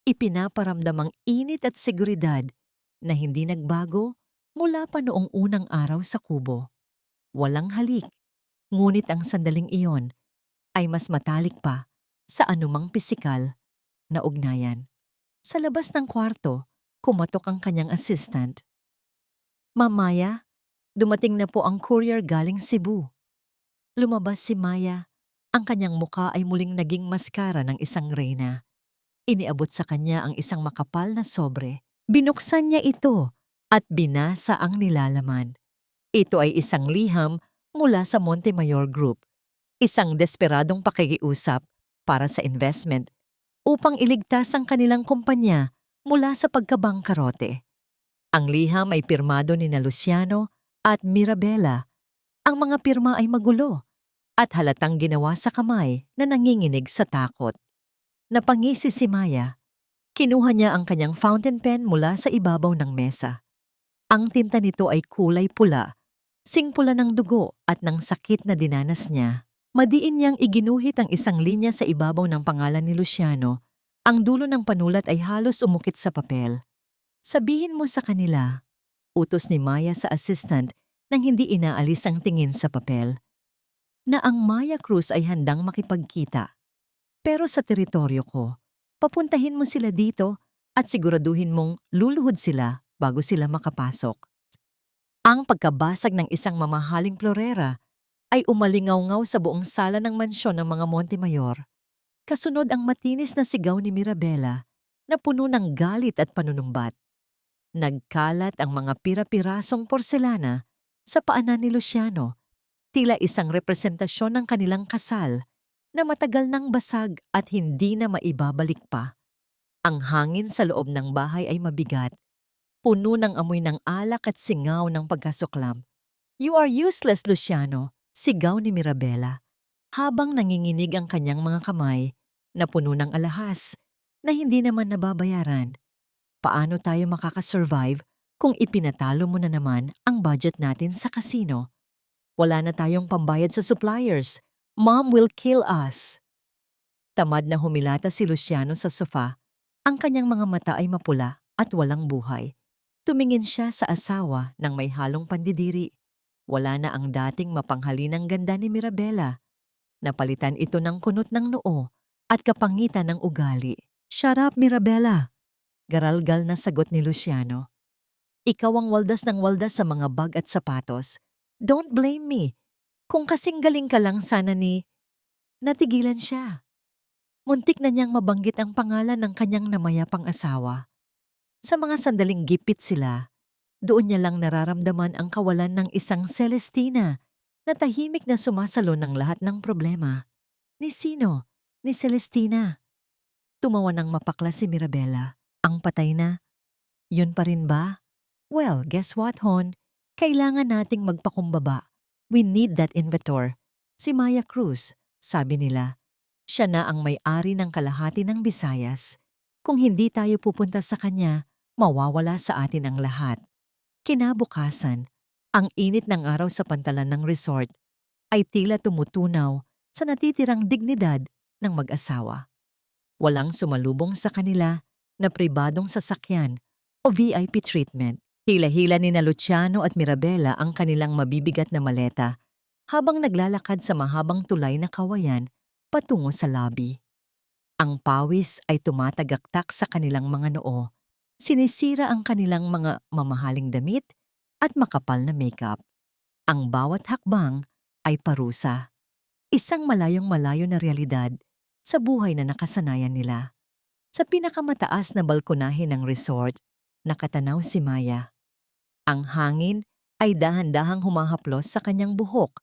A: Ipinaparamdam ang init at seguridad na hindi nagbago mula pa noong unang araw sa kubo. Walang halik, ngunit ang sandaling iyon ay mas matalik pa sa anumang pisikal na ugnayan. Sa labas ng kwarto, kumatok ang kanyang assistant. Mamaya, dumating na po ang courier galing Cebu. Lumabas si Maya. Ang kanyang muka ay muling naging maskara ng isang reyna. Iniabot sa kanya ang isang makapal na sobre. Binuksan niya ito at binasa ang nilalaman. Ito ay isang liham mula sa Montemayor Group. Isang desperadong pakikiusap para sa investment upang iligtas ang kanilang kumpanya mula sa pagkabangkarote. Ang liham ay pirmado ni Luciano at Mirabela. Ang mga pirma ay magulo at halatang ginawa sa kamay na nanginginig sa takot. Napangisi si Maya. Kinuha niya ang kanyang fountain pen mula sa ibabaw ng mesa. Ang tinta nito ay kulay pula, singpula ng dugo at ng sakit na dinanas niya. Madiin niyang iginuhit ang isang linya sa ibabaw ng pangalan ni Luciano. Ang dulo ng panulat ay halos umukit sa papel. Sabihin mo sa kanila, utos ni Maya sa assistant nang hindi inaalis ang tingin sa papel, na ang Maya Cruz ay handang makipagkita. Pero sa teritoryo ko, papuntahin mo sila dito at siguraduhin mong luluhod sila bago sila makapasok. Ang pagkabasag ng isang mamahaling florera ay umalingaw-ngaw sa buong sala ng mansyon ng mga Montemayor. Kasunod ang matinis na sigaw ni Mirabela na puno ng galit at panunumbat. Nagkalat ang mga pira-pirasong porselana sa paanan ni Luciano, tila isang representasyon ng kanilang kasal na matagal nang basag at hindi na maibabalik pa. Ang hangin sa loob ng bahay ay mabigat, puno ng amoy ng alak at singaw ng pagkasuklam. "You are useless, Luciano," sigaw ni Mirabela, habang nanginginig ang kanyang mga kamay na puno ng alahas na hindi naman nababayaran. Paano tayo makakasurvive kung ipinatalo mo na naman ang budget natin sa casino? Wala na tayong pambayad sa suppliers. Mom will kill us. Tamad na humilata si Luciano sa sofa. Ang kanyang mga mata ay mapula at walang buhay. Tumingin siya sa asawa ng may halong pandidiri. Wala na ang dating mapanghalinang ganda ni Mirabela. Napalitan ito ng kunot ng noo at kapangitan ng ugali. "Shut up, Mirabela," garalgal na sagot ni Luciano. "Ikaw ang waldas ng waldas sa mga bag at sapatos. Don't blame me. Kung kasing galing ka lang sana ni..." Natigilan siya. Muntik na niyang mabanggit ang pangalan ng kanyang namayapang asawa. Sa mga sandaling gipit sila, doon niya lang nararamdaman ang kawalan ng isang Celestina na tahimik na sumasalo ng lahat ng problema. Ni sino? Ni Celestina. Tumawa ng mapakla si Mirabela. Ang patay na. Yun pa rin ba? Well, guess what, Hon? Kailangan nating magpakumbaba. We need that inventor. Si Maya Cruz, sabi nila. Siya na ang may-ari ng kalahati ng Visayas. Kung hindi tayo pupunta sa kanya, mawawala sa atin ang lahat. Kinabukasan, ang init ng araw sa pantalan ng resort ay tila tumutunaw sa natitirang dignidad ng mag-asawa. Walang sumalubong sa kanila na pribadong sasakyan o VIP treatment. Hila-hila ni Luciano at Mirabela ang kanilang mabibigat na maleta habang naglalakad sa mahabang tulay na kawayan patungo sa lobby. Ang pawis ay tumatagaktak sa kanilang mga noo. Sinisira ang kanilang mga mamahaling damit at makapal na makeup. Ang bawat hakbang ay parusa. Isang malayong-malayo na realidad sa buhay na nakasanayan nila. Sa pinakamataas na balkonahe ng resort, nakatanaw si Maya. Ang hangin ay dahan-dahang humahaplos sa kanyang buhok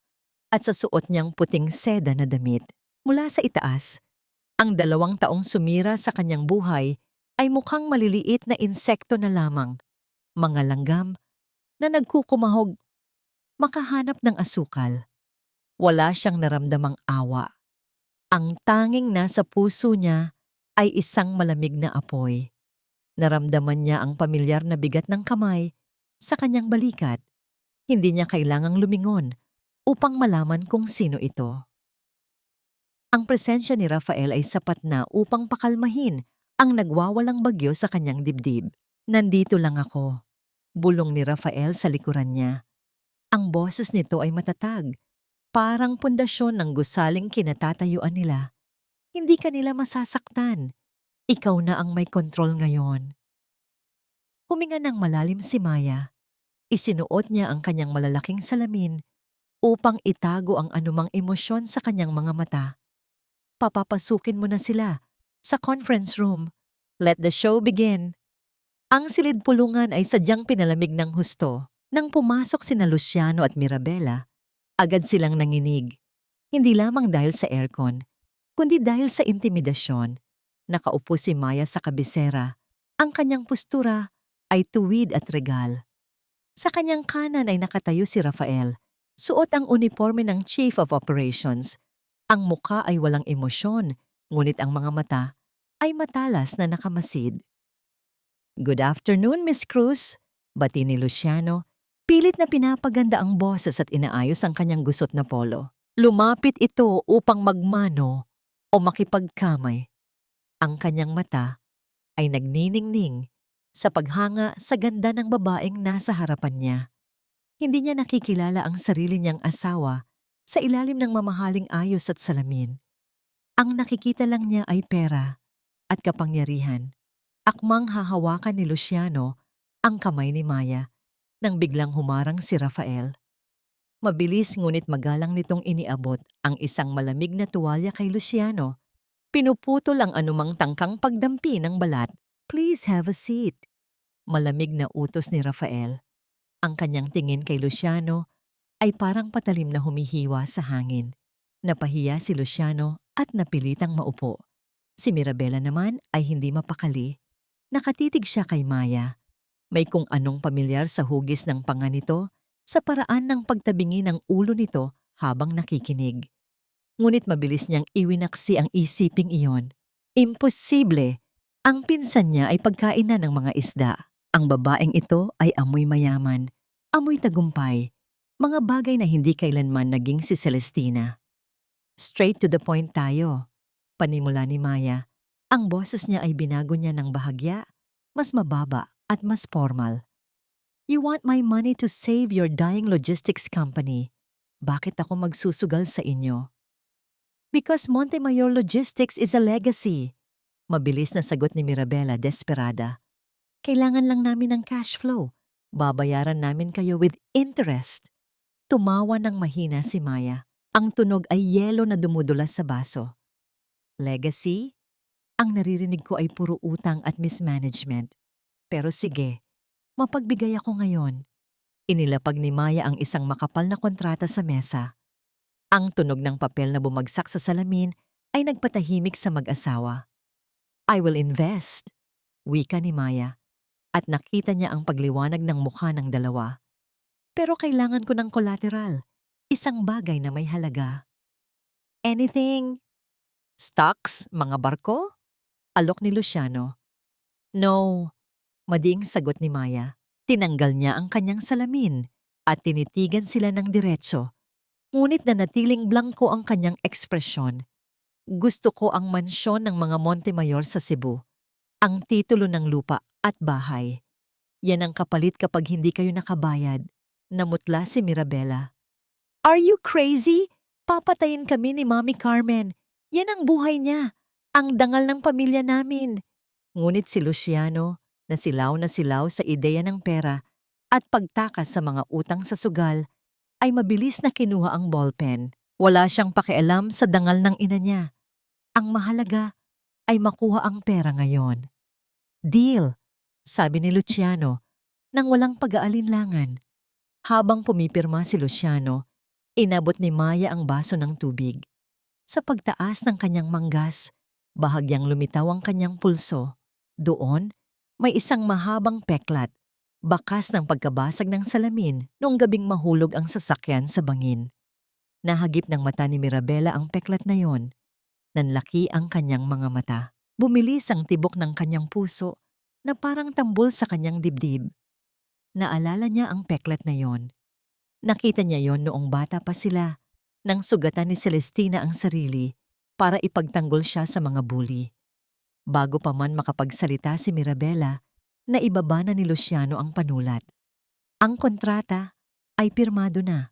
A: at sa suot niyang puting seda na damit. Mula sa itaas, ang 2 taong sumira sa kanyang buhay ay mukhang maliliit na insekto na lamang, mga langgam na nagkukumahog makahanap ng asukal. Wala siyang naramdamang awa. Ang tanging nasa puso niya ay isang malamig na apoy. Naramdaman niya ang pamilyar na bigat ng kamay sa kanyang balikat. Hindi niya kailangang lumingon upang malaman kung sino ito. Ang presensya ni Rafael ay sapat na upang pakalmahin ang nagwawalang bagyo sa kanyang dibdib. Nandito lang ako, bulong ni Rafael sa likuran niya. Ang boses nito ay matatag, parang pundasyon ng gusaling kinatatayuan nila. Hindi ka nila masasaktan. Ikaw na ang may kontrol ngayon. Huminga ng malalim si Maya. Isinuot niya ang kanyang malalaking salamin upang itago ang anumang emosyon sa kanyang mga mata. Papapasukin mo na sila sa conference room. Let the show begin. Ang silid pulungan ay sadyang pinalamig ng husto. Nang pumasok sina Luciano at Mirabela, agad silang nanginig. Hindi lamang dahil sa aircon, kundi dahil sa intimidasyon. Nakaupo si Maya sa kabisera. Ang kanyang postura ay tuwid at regal. Sa kanyang kanan ay nakatayo si Rafael. Suot ang uniforme ng Chief of Operations. Ang muka ay walang emosyon, ngunit ang mga mata ay matalas na nakamasid. Good afternoon, Miss Cruz, bati ni Luciano. Pilit na pinapaganda ang boses at inaayos ang kanyang gusot na polo. Lumapit ito upang magmano o makipagkamay. Ang kanyang mata ay nagniningning sa paghanga sa ganda ng babaeng nasa harapan niya. Hindi niya nakikilala ang sarili niyang asawa sa ilalim ng mamahaling ayos at salamin. Ang nakikita lang niya ay pera at kapangyarihan. Akmang hahawakan ni Luciano ang kamay ni Maya nang biglang humarang si Rafael. Mabilis ngunit magalang nitong iniabot ang isang malamig na tuwalya kay Luciano. Pinuputol ang anumang tangkang pagdampi ng balat. Please have a seat. Malamig na utos ni Rafael. Ang kanyang tingin kay Luciano ay parang patalim na humihiwa sa hangin. Napahiya si Luciano at napilitang maupo. Si Mirabela naman ay hindi mapakali. Nakatitig siya kay Maya. May kung anong pamilyar sa hugis ng panga nito sa paraan ng pagtabingi ng ulo nito habang nakikinig. Ngunit mabilis niyang iwinaksi ang isiping iyon. Imposible! Ang pinsan niya ay pagkain na ng mga isda. Ang babaeng ito ay amoy mayaman, amoy tagumpay, mga bagay na hindi kailanman naging si Celestina. Straight to the point tayo, panimula ni Maya. Ang boses niya ay binago niya ng bahagya, mas mababa at mas formal. You want my money to save your dying logistics company. Bakit ako magsusugal sa inyo? Because Montemayor Logistics is a legacy. Mabilis na sagot ni Mirabela, desperada. Kailangan lang namin ng cash flow. Babayaran namin kayo with interest. Tumawa ng mahina si Maya. Ang tunog ay yelo na dumudulas sa baso. Legacy? Ang naririnig ko ay puro utang at mismanagement. Pero sige, mapagbigay ako ngayon. Inilapag ni Maya ang isang makapal na kontrata sa mesa. Ang tunog ng papel na bumagsak sa salamin ay nagpatahimik sa mag-asawa. I will invest, wika ni Maya, at nakita niya ang pagliwanag ng mukha ng dalawa. Pero kailangan ko ng collateral, isang bagay na may halaga. Anything? Stocks, mga barko? Alok ni Luciano. No. Madiing sagot ni Maya. Tinanggal niya ang kanyang salamin at tinitigan sila ng diretso. Ngunit nanatiling blanko ang kanyang ekspresyon. Gusto ko ang mansyon ng mga Montemayor sa Cebu. Ang titulo ng lupa at bahay. Yan ang kapalit kapag hindi kayo nakabayad. Namutla si Mirabela. Are you crazy? Papatayin kami ni Mami Carmen. Yan ang buhay niya. Ang dangal ng pamilya namin. Ngunit si Luciano, na silaw sa ideya ng pera at pagtakas sa mga utang sa sugal, ay mabilis na kinuha ang ballpen. Wala siyang pakialam sa dangal ng ina niya. Ang mahalaga ay makuha ang pera ngayon. Deal, sabi ni Luciano, nang walang pag-aalinlangan. Habang pumipirma si Luciano, Inabot ni Maya ang baso ng tubig. Sa pagtaas ng kanyang manggas, bahagyang lumitaw ang kanyang pulso. Doon, may isang mahabang peklat, bakas ng pagkabasag ng salamin noong gabing mahulog ang sasakyan sa bangin. Nahagip ng mata ni Mirabela ang peklat na yon. Nanlaki ang kanyang mga mata. Bumilis ang tibok ng kanyang puso na parang tambol sa kanyang dibdib. Naalala niya ang peklat na yon. Nakita niya yon noong bata pa sila, nang sugatan ni Celestina ang sarili para ipagtanggol siya sa mga bully. Bago pa man makapagsalita si Mirabela, naibaba na ni Luciano ang panulat. Ang kontrata ay pirmado na.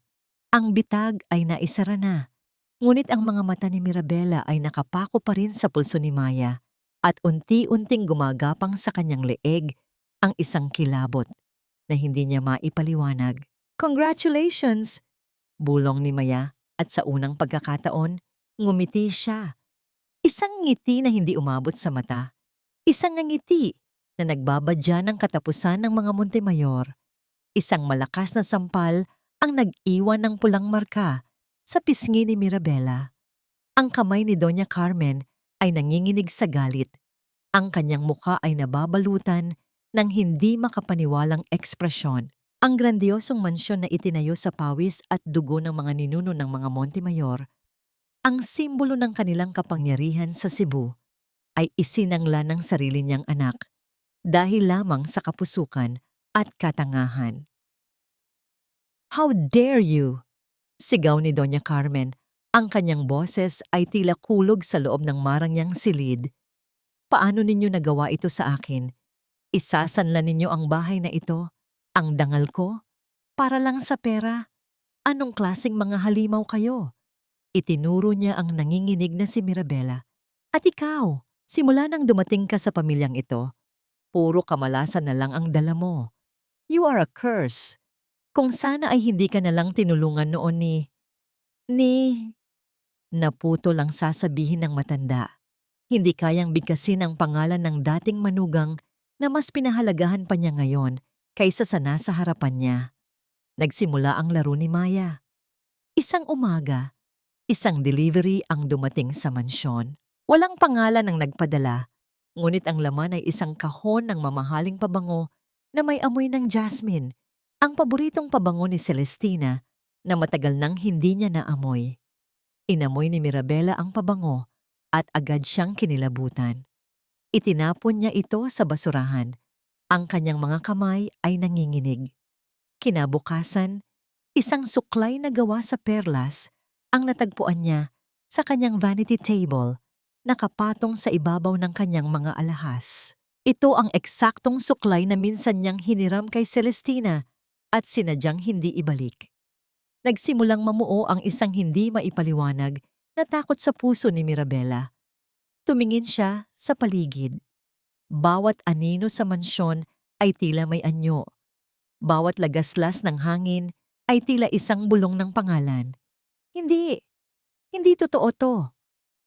A: Ang bitag ay naisara na. Ngunit ang mga mata ni Mirabela ay nakapako pa rin sa pulso ni Maya at unti-unting gumagapang sa kanyang leeg ang isang kilabot na hindi niya maipaliwanag. Congratulations! Bulong ni Maya at sa unang pagkakataon, ngumiti siya. Isang ngiti na hindi umabot sa mata. Isang ngiti na nagbabadya ng katapusan ng mga Montemayor. Isang malakas na sampal ang nag-iwan ng pulang marka sa pisngi ni Mirabela. Ang kamay ni Doña Carmen ay nanginginig sa galit. Ang kanyang mukha ay nababalutan ng hindi makapaniwalang ekspresyon. Ang grandiosong mansyon na itinayo sa pawis at dugo ng mga ninuno ng mga Montemayor, ang simbolo ng kanilang kapangyarihan sa Cebu, ay isinangla ng sarili niyang anak dahil lamang sa kapusukan at katangahan. How dare you! Sigaw ni Doña Carmen. Ang kanyang boses ay tila kulog sa loob ng marangyang silid. Paano ninyo nagawa ito sa akin? Isasanla ninyo ang bahay na ito, ang dangal ko, para lang sa pera. Anong klaseng mga halimaw kayo? Itinuro niya ang nanginginig na si Mirabela. At ikaw, simula nang dumating ka sa pamilyang ito, puro kamalasan na lang ang dala mo. You are a curse. Kung sana ay hindi ka na lang tinulungan noon Naputo lang sasabihin ng matanda. Hindi kayang bigkasin ang pangalan ng dating manugang na mas pinahalagahan pa niya ngayon kaysa sa nasa harapan niya. Nagsimula ang laro ni Maya. Isang umaga, isang delivery ang dumating sa mansyon. Walang pangalan ang nagpadala, ngunit ang laman ay isang kahon ng mamahaling pabango na may amoy ng jasmine, ang paboritong pabango ni Celestina na matagal nang hindi niya naamoy. Inamoy ni Mirabela ang pabango at agad siyang kinilabutan. Itinapon niya ito sa basurahan. Ang kanyang mga kamay ay nanginginig. Kinabukasan, isang suklay na gawa sa perlas ang natagpuan niya sa kanyang vanity table, nakapatong sa ibabaw ng kanyang mga alahas. Ito ang eksaktong suklay na minsan niyang hiniram kay Celestina at sinadyang hindi ibalik. Nagsimulang mamuo ang isang hindi maipaliwanag na takot sa puso ni Mirabela. Tumingin siya sa paligid. Bawat anino sa mansyon ay tila may anyo. Bawat lagaslas ng hangin ay tila isang bulong ng pangalan. Hindi totoo to,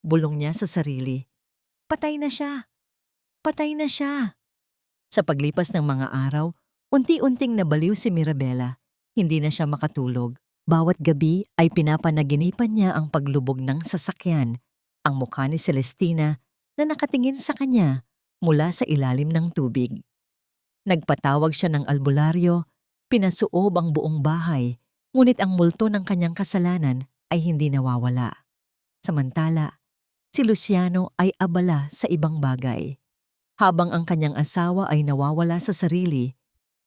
A: bulong niya sa sarili. Patay na siya. Patay na siya. Sa paglipas ng mga araw, unti-unting nabaliw si Mirabela. Hindi na siya makatulog. Bawat gabi ay pinapanaginipan niya ang paglubog ng sasakyan, ang mukha ni Celestina na nakatingin sa kanya mula sa ilalim ng tubig. Nagpatawag siya ng albularyo, pinasuob ang buong bahay, ngunit ang multo ng kanyang kasalanan ay hindi nawawala. Samantala, si Luciano ay abala sa ibang bagay. Habang ang kanyang asawa ay nawawala sa sarili,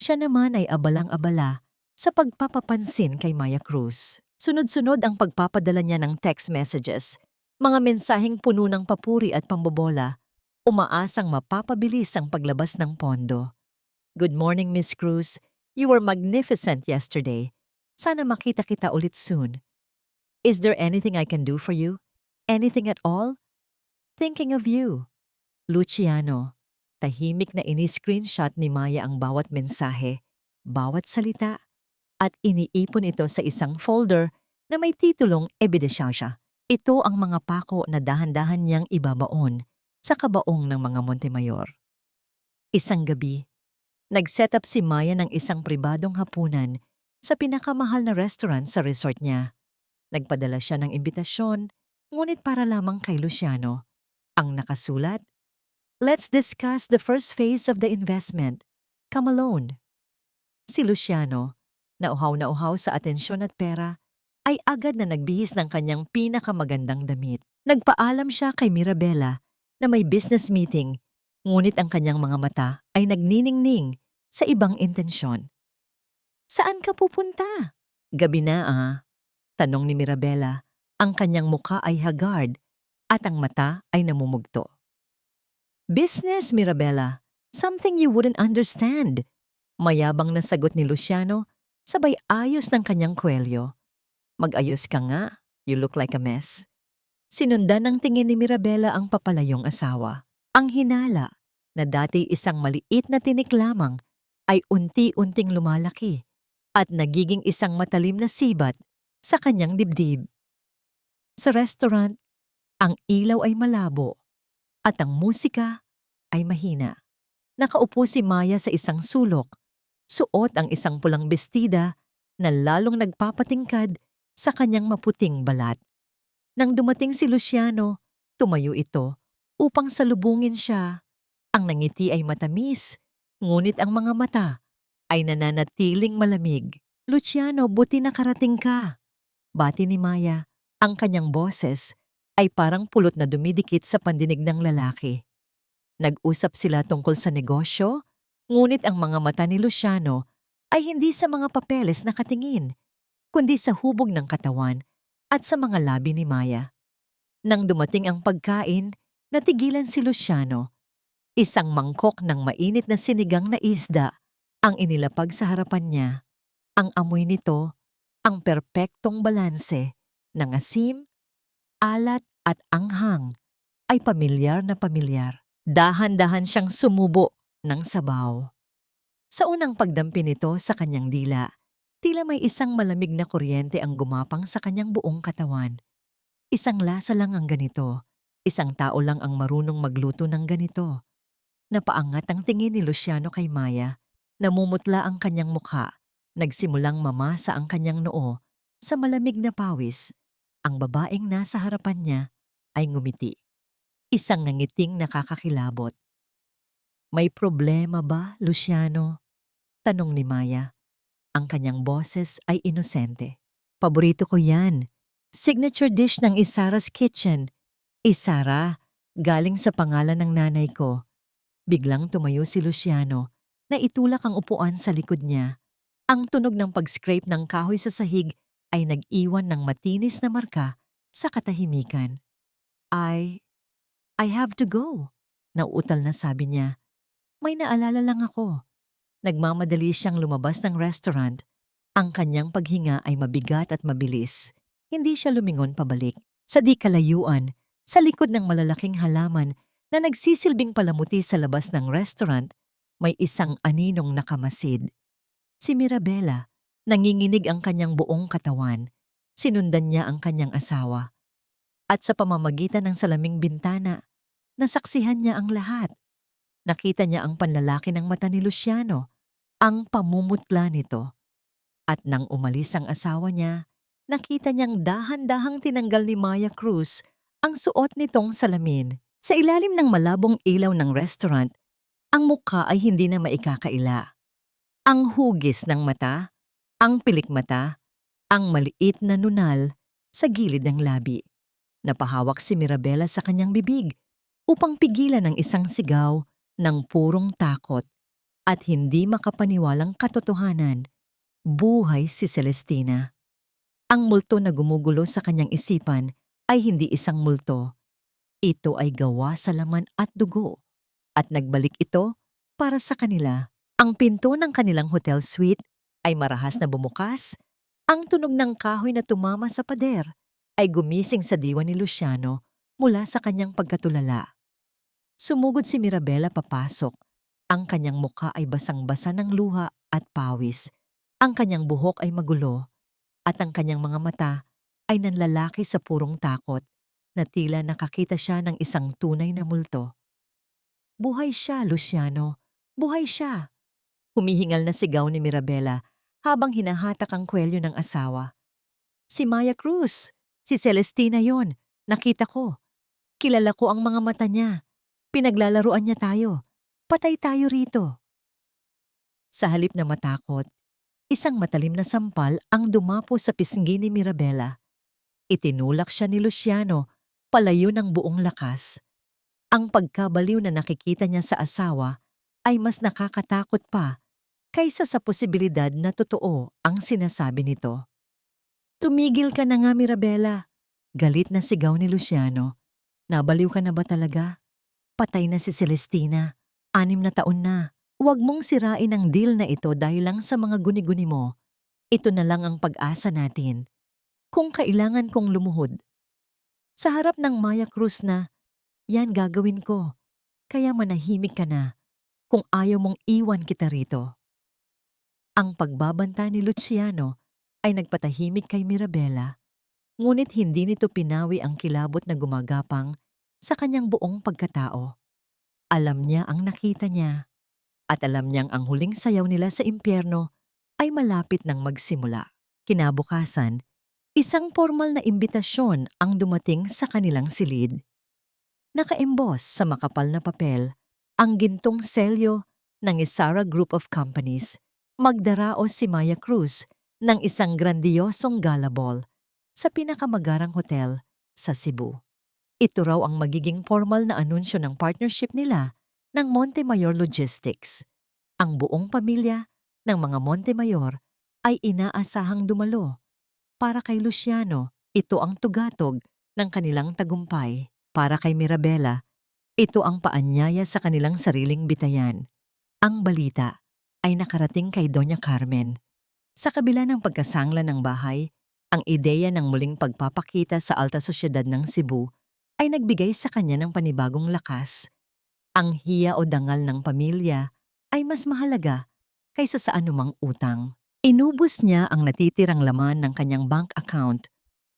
A: siya naman ay abalang-abala sa pagpapapansin kay Maya Cruz. Sunod-sunod ang pagpapadala niya ng text messages, mga mensaheng puno ng papuri at pambobola, umaasang mapapabilis ang paglabas ng pondo. Good morning, Miss Cruz. You were magnificent yesterday. Sana makita kita ulit soon. Is there anything I can do for you? Anything at all? Thinking of you. Luciano. Tahimik na ini-screenshot ni Maya ang bawat mensahe, bawat salita, at iniipon ito sa isang folder na may titulong ebidensya. Ito ang mga pako na dahan-dahan niyang ibabaon sa kabaong ng mga Montemayor. Isang gabi, nag-set up si Maya ng isang pribadong hapunan sa pinakamahal na restaurant sa resort niya. Nagpadala siya ng imbitasyon, ngunit para lamang kay Luciano. Ang nakasulat, "Let's discuss the first phase of the investment. Come alone." Si Luciano, na uhaw sa atensyon at pera, ay agad na nagbihis ng kanyang pinakamagandang damit. Nagpaalam siya kay Mirabella na may business meeting, ngunit ang kanyang mga mata ay nagniningning sa ibang intensyon. "Saan ka pupunta?" "Gabi na tanong ni Mirabella. Ang kanyang muka ay haggard at ang mata ay namumugto. "Business, Mirabella. Something you wouldn't understand." Mayabang na sagot ni Luciano, sabay ayos ng kanyang kwelyo. "Mag-ayos ka nga, you look like a mess." Sinundan ng tingin ni Mirabella ang papalayong asawa. Ang hinala, na dati isang maliit na tinik lamang, ay unti-unting lumalaki at nagiging isang matalim na sibat sa kanyang dibdib. Sa restaurant, ang ilaw ay malabo at ang musika ay mahina. Nakaupo si Maya sa isang sulok, suot ang isang pulang bestida na lalong nagpapatingkad sa kanyang maputing balat. Nang dumating si Luciano, tumayo ito upang salubungin siya. Ang nangiti ay matamis, ngunit ang mga mata ay nananatiling malamig. "Luciano, buti nakarating ka." Bati ni Maya. Ang kanyang boses ay parang pulot na dumidikit sa pandinig ng lalaki. Nag-usap sila tungkol sa negosyo, ngunit ang mga mata ni Luciano ay hindi sa mga papeles nakatingin, kundi sa hubog ng katawan at sa mga labi ni Maya. Nang dumating ang pagkain, natigilan si Luciano. Isang mangkok ng mainit na sinigang na isda ang inilapag sa harapan niya. Ang amoy nito, ang perpektong balanse ng asim, alat at anghang, ay pamilyar na pamilyar. Dahan-dahan siyang sumubo ng sabaw. Sa unang pagdampi nito sa kanyang dila, tila may isang malamig na kuryente ang gumapang sa kanyang buong katawan. Isang lasa lang ang ganito. Isang tao lang ang marunong magluto ng ganito. Napaangat ang tingin ni Luciano kay Maya. Namumutla ang kanyang mukha. Nagsimulang mamasa ang kanyang noo sa malamig na pawis. Ang babaeng nasa harapan niya ay ngumiti. Isang ngangiting nakakakilabot. "May problema ba, Luciano?" tanong ni Maya. Ang kanyang boses ay inosente. "Paborito ko yan. Signature dish ng Isara's Kitchen. Isara, galing sa pangalan ng nanay ko." Biglang tumayo si Luciano na itulak ang upuan sa likod niya. Ang tunog ng pag-scrape ng kahoy sa sahig ay nag-iwan ng matinis na marka sa katahimikan. I have to go," nauutal na sabi niya. "May naalala lang ako." Nagmamadali siyang lumabas ng restaurant. Ang kanyang paghinga ay mabigat at mabilis. Hindi siya lumingon pabalik. Sa di kalayuan, sa likod ng malalaking halaman na nagsisilbing palamuti sa labas ng restaurant, may isang aninong nakamasid. Si Mirabella. Nanginginig ang kanyang buong katawan. Sinundan niya ang kanyang asawa. At sa pamamagitan ng salaming bintana, nasaksihan niya ang lahat. Nakita niya ang panlalaki ng mata ni Luciano, ang pamumutla nito. At nang umalis ang asawa niya, nakita niyang dahan-dahang tinanggal ni Maya Cruz ang suot nitong salamin. Sa ilalim ng malabong ilaw ng restaurant, ang mukha ay hindi na maikakaila. Ang hugis ng mata, ang pilikmata, ang maliit na nunal sa gilid ng labi. Napahawak si Mirabella sa kanyang bibig upang pigilan ang isang sigaw ng purong takot at hindi makapaniwalang katotohanan. Buhay si Celestina. Ang multo na gumugulo sa kanyang isipan ay hindi isang multo. Ito ay gawa sa laman at dugo at nagbalik ito para sa kanila. Ang pinto ng kanilang hotel suite ay marahas na bumukas. Ang tunog ng kahoy na tumama sa pader ay gumising sa diwa ni Luciano mula sa kanyang pagkatulala. Sumugod si Mirabella papasok. Ang kanyang mukha ay basang-basa ng luha at pawis. Ang kanyang buhok ay magulo at ang kanyang mga mata ay nanlalaki sa purong takot na tila nakakita siya ng isang tunay na multo. "Buhay siya, Luciano. Buhay siya!" Humihingal na sigaw ni Mirabella habang hinahatak ang kwelyo ng asawa. Si Maya Cruz. Si Celestina yon. Nakita ko. Kilala ko ang mga mata niya. Pinaglalaruan niya tayo. Patay tayo rito. Sa halip na matakot, isang matalim na sampal ang dumapo sa pisngi ni Mirabela. Itinulak siya ni Luciano, palayo ng buong lakas. Ang pagkabaliw na nakikita niya sa asawa ay mas nakakatakot pa kaysa sa posibilidad na totoo ang sinasabi nito. Tumigil ka na nga, Mirabela. Galit na sigaw ni Luciano. Nabaliw ka na ba talaga? Patay na si Celestina. 6 na taon na. Huwag mong sirain ang deal na ito dahil lang sa mga guni-guni mo. Ito na lang ang pag-asa natin. Kung kailangan kong lumuhod. Sa harap ng Maya Cruz na, yan gagawin ko. Kaya manahimik ka na kung ayaw mong iwan kita rito. Ang pagbabanta ni Luciano ay nagpatahimik kay Mirabela, ngunit hindi nito pinawi ang kilabot na gumagapang sa kanyang buong pagkatao. Alam niya ang nakita niya at alam niyang ang huling sayaw nila sa impyerno ay malapit nang magsimula. Kinabukasan, isang formal na imbitasyon ang dumating sa kanilang silid. Naka-embos sa makapal na papel ang gintong selyo ng Isara Group of Companies. Magdaraos si Maya Cruz ng isang grandiyosong gala ball sa pinakamagarang hotel sa Cebu. Ito raw ang magiging formal na anunsyo ng partnership nila ng Montemayor Logistics. Ang buong pamilya ng mga Montemayor ay inaasahang dumalo. Para kay Luciano, ito ang tugatog ng kanilang tagumpay. Para kay Mirabela, ito ang paanyaya sa kanilang sariling bitayan. Ang balita ay nakarating kay Doña Carmen. Sa kabila ng pagkasangla ng bahay, ang ideya ng muling pagpapakita sa alta sosyedad ng Cebu ay nagbigay sa kanya ng panibagong lakas. Ang hiya o dangal ng pamilya ay mas mahalaga kaysa sa anumang utang. Inubos niya ang natitirang laman ng kanyang bank account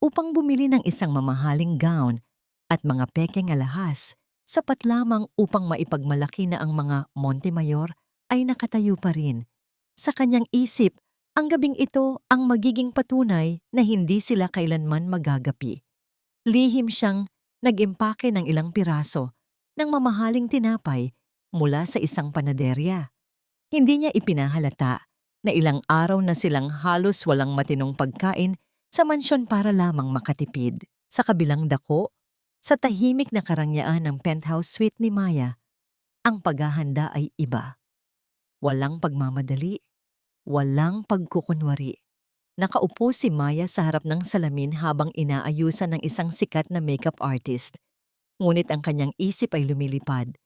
A: upang bumili ng isang mamahaling gown at mga pekeng alahas, sapat lamang upang maipagmalaki na ang mga Montemayor ay nakatayo pa rin. Sa kanyang isip, ang gabing ito ang magiging patunay na hindi sila kailanman magagapi. Lihim siyang nag-impake ng ilang piraso ng mamahaling tinapay mula sa isang panaderya. Hindi niya ipinahalata na ilang araw na silang halos walang matinong pagkain sa mansyon para lamang makatipid. Sa kabilang dako, sa tahimik na karangyaan ng penthouse suite ni Maya, ang paghahanda ay iba. Walang pagmamadali, walang pagkukunwari. Nakaupo si Maya sa harap ng salamin habang inaayusan ng isang sikat na makeup artist. Ngunit ang kanyang isip ay lumilipad.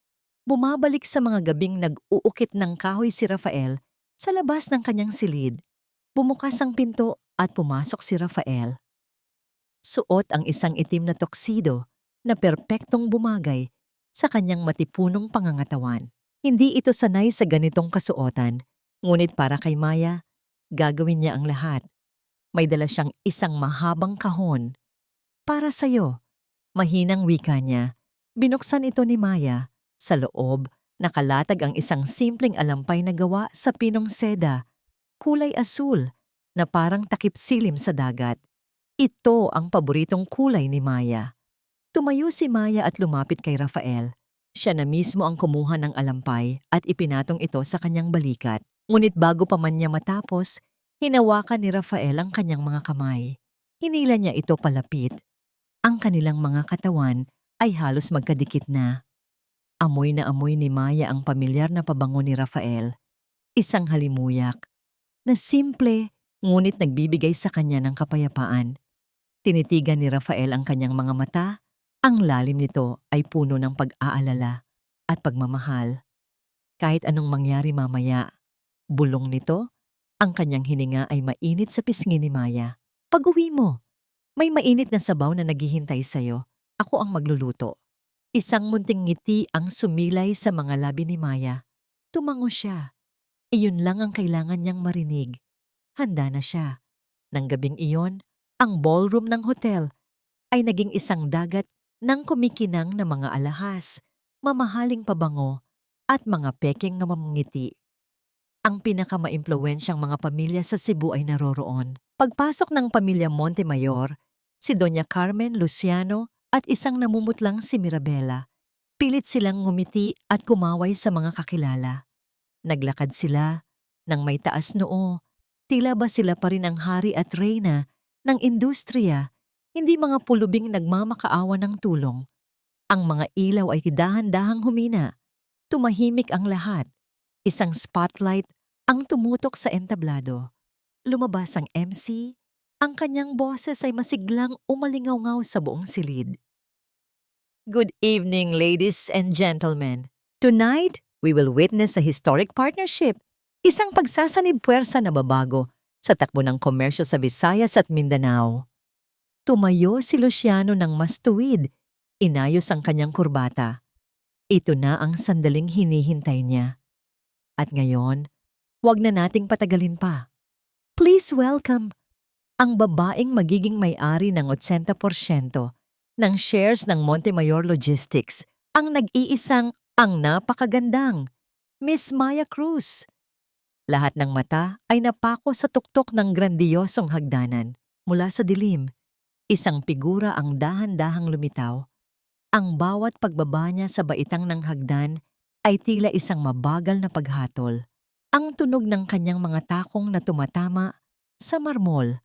A: Bumabalik sa mga gabing nag-uukit ng kahoy si Rafael sa labas ng kanyang silid. Bumukas ang pinto at pumasok si Rafael. Suot ang isang itim na tuxedo na perpektong bumagay sa kanyang matipunong pangangatawan. Hindi ito sanay sa ganitong kasuotan, ngunit para kay Maya, gagawin niya ang lahat. May dala siyang isang mahabang kahon. Para sa'yo, mahinang wika niya. Binuksan ito ni Maya. Sa loob, nakalatag ang isang simpleng alampay na gawa sa pinong seda, kulay asul, na parang takip silim sa dagat. Ito ang paboritong kulay ni Maya. Tumayo si Maya at lumapit kay Rafael. Siya na mismo ang kumuha ng alampay at ipinatong ito sa kanyang balikat. Ngunit bago pa man niya matapos, hinawakan ni Rafael ang kanyang mga kamay. Hinila niya ito palapit. Ang kanilang mga katawan ay halos magkadikit na. Amoy na amoy ni Maya ang pamilyar na pabango ni Rafael. Isang halimuyak na simple ngunit nagbibigay sa kanya ng kapayapaan. Tinitigan ni Rafael ang kanyang mga mata. Ang lalim nito ay puno ng pag-aalala at pagmamahal. Kahit anong mangyari mamaya, bulong nito, ang kanyang hininga ay mainit sa pisngi ni Maya. Pag-uwi mo, may mainit na sabaw na naghihintay sa'yo. Ako ang magluluto. Isang munting ngiti ang sumilay sa mga labi ni Maya. Tumango siya. Iyon lang ang kailangan niyang marinig. Handa na siya. Nang gabing iyon, ang ballroom ng hotel ay naging isang dagat ng kumikinang na mga alahas, mamahaling pabango, at mga pekeng na mamangiti. Ang pinakamaimpluwensyang mga pamilya sa Cebu ay naroroon. Pagpasok ng pamilya Montemayor, si Doña Carmen Luciano at isang namumutlang si Mirabela, pilit silang ngumiti at kumaway sa mga kakilala. Naglakad sila nang may taas noo, tila ba sila pa rin ang hari at reyna ng industriya, hindi mga pulubing nagmamakaawa ng tulong. Ang mga ilaw ay dahan-dahang humina. Tumahimik ang lahat. Isang spotlight ang tumutok sa entablado. Lumabas ang MC. Ang kanyang boses ay masiglang umalingaw sa buong silid. Good evening, ladies and gentlemen. Tonight, we will witness a historic partnership. Isang pagsasanib puwersa na babago sa takbo ng komersyo sa Visayas at Mindanao. Tumayo si Luciano ng mas tuwid. Inayos ang kanyang kurbata. Ito na ang sandaling hinihintay niya. At ngayon, huwag na nating patagalin pa. Please welcome ang babaeng magiging may-ari ng 80% ng shares ng Montemayor Logistics, ang nag-iisang, ang napakagandang, Miss Maya Cruz. Lahat ng mata ay napako sa tuktok ng grandiyosong hagdanan. Mula sa dilim, isang figura ang dahan-dahang lumitaw. Ang bawat pagbaba niya sa baitang ng hagdan ay tila isang mabagal na paghatol. Ang tunog ng kanyang mga takong na tumatama sa marmol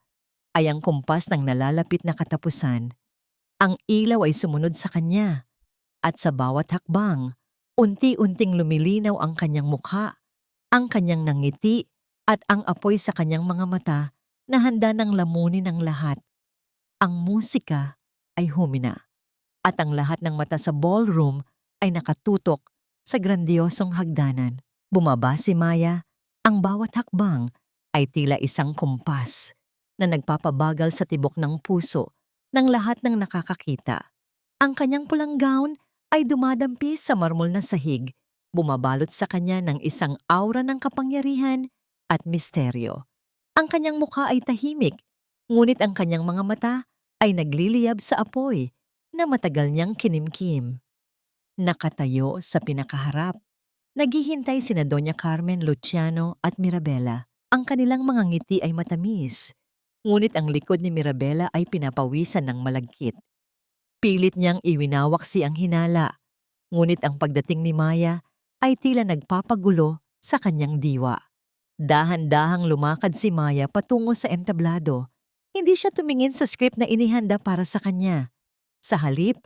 A: ay ang kumpas ng nalalapit na katapusan. Ang ilaw ay sumunod sa kanya, at sa bawat hakbang, unti-unting lumilinaw ang kanyang mukha, ang kanyang nangiti at ang apoy sa kanyang mga mata na handa ng lamunin ang lahat. Ang musika ay humina, at ang lahat ng mata sa ballroom ay nakatutok sa grandiyosong hagdanan. Bumaba si Maya, ang bawat hakbang ay tila isang kumpas na nagpapabagal sa tibok ng puso ng lahat ng nakakakita. Ang kanyang pulang gown ay dumadampi sa marmol na sahig, bumabalot sa kanya ng isang aura ng kapangyarihan at misteryo. Ang kanyang mukha ay tahimik, ngunit ang kanyang mga mata ay nagliliyab sa apoy na matagal niyang kinimkim. Nakatayo sa pinakaharap, naghihintay sina Doña Carmen, Luciano at Mirabela. Ang kanilang mga ngiti ay matamis, ngunit ang likod ni Mirabela ay pinapawisan ng malagkit. Pilit niyang iwinawaksi ang hinala, ngunit ang pagdating ni Maya ay tila nagpapagulo sa kanyang diwa. Dahan-dahang lumakad si Maya patungo sa entablado. Hindi siya tumingin sa script na inihanda para sa kanya. Sa halip,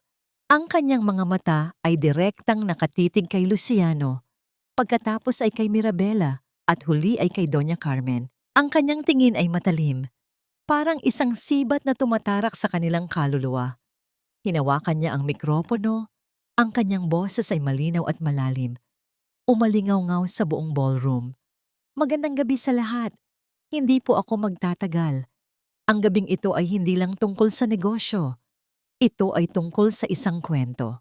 A: ang kanyang mga mata ay direktang nakatitig kay Luciano, pagkatapos ay kay Mirabela at huli ay kay Doña Carmen. Ang kanyang tingin ay matalim, parang isang sibat na tumatarak sa kanilang kaluluwa. Hinawakan niya ang mikropono, ang kanyang boses ay malinaw at malalim. Umalingaw-ngaw sa buong ballroom. Magandang gabi sa lahat. Hindi po ako magtatagal. Ang gabing ito ay hindi lang tungkol sa negosyo. Ito ay tungkol sa isang kwento.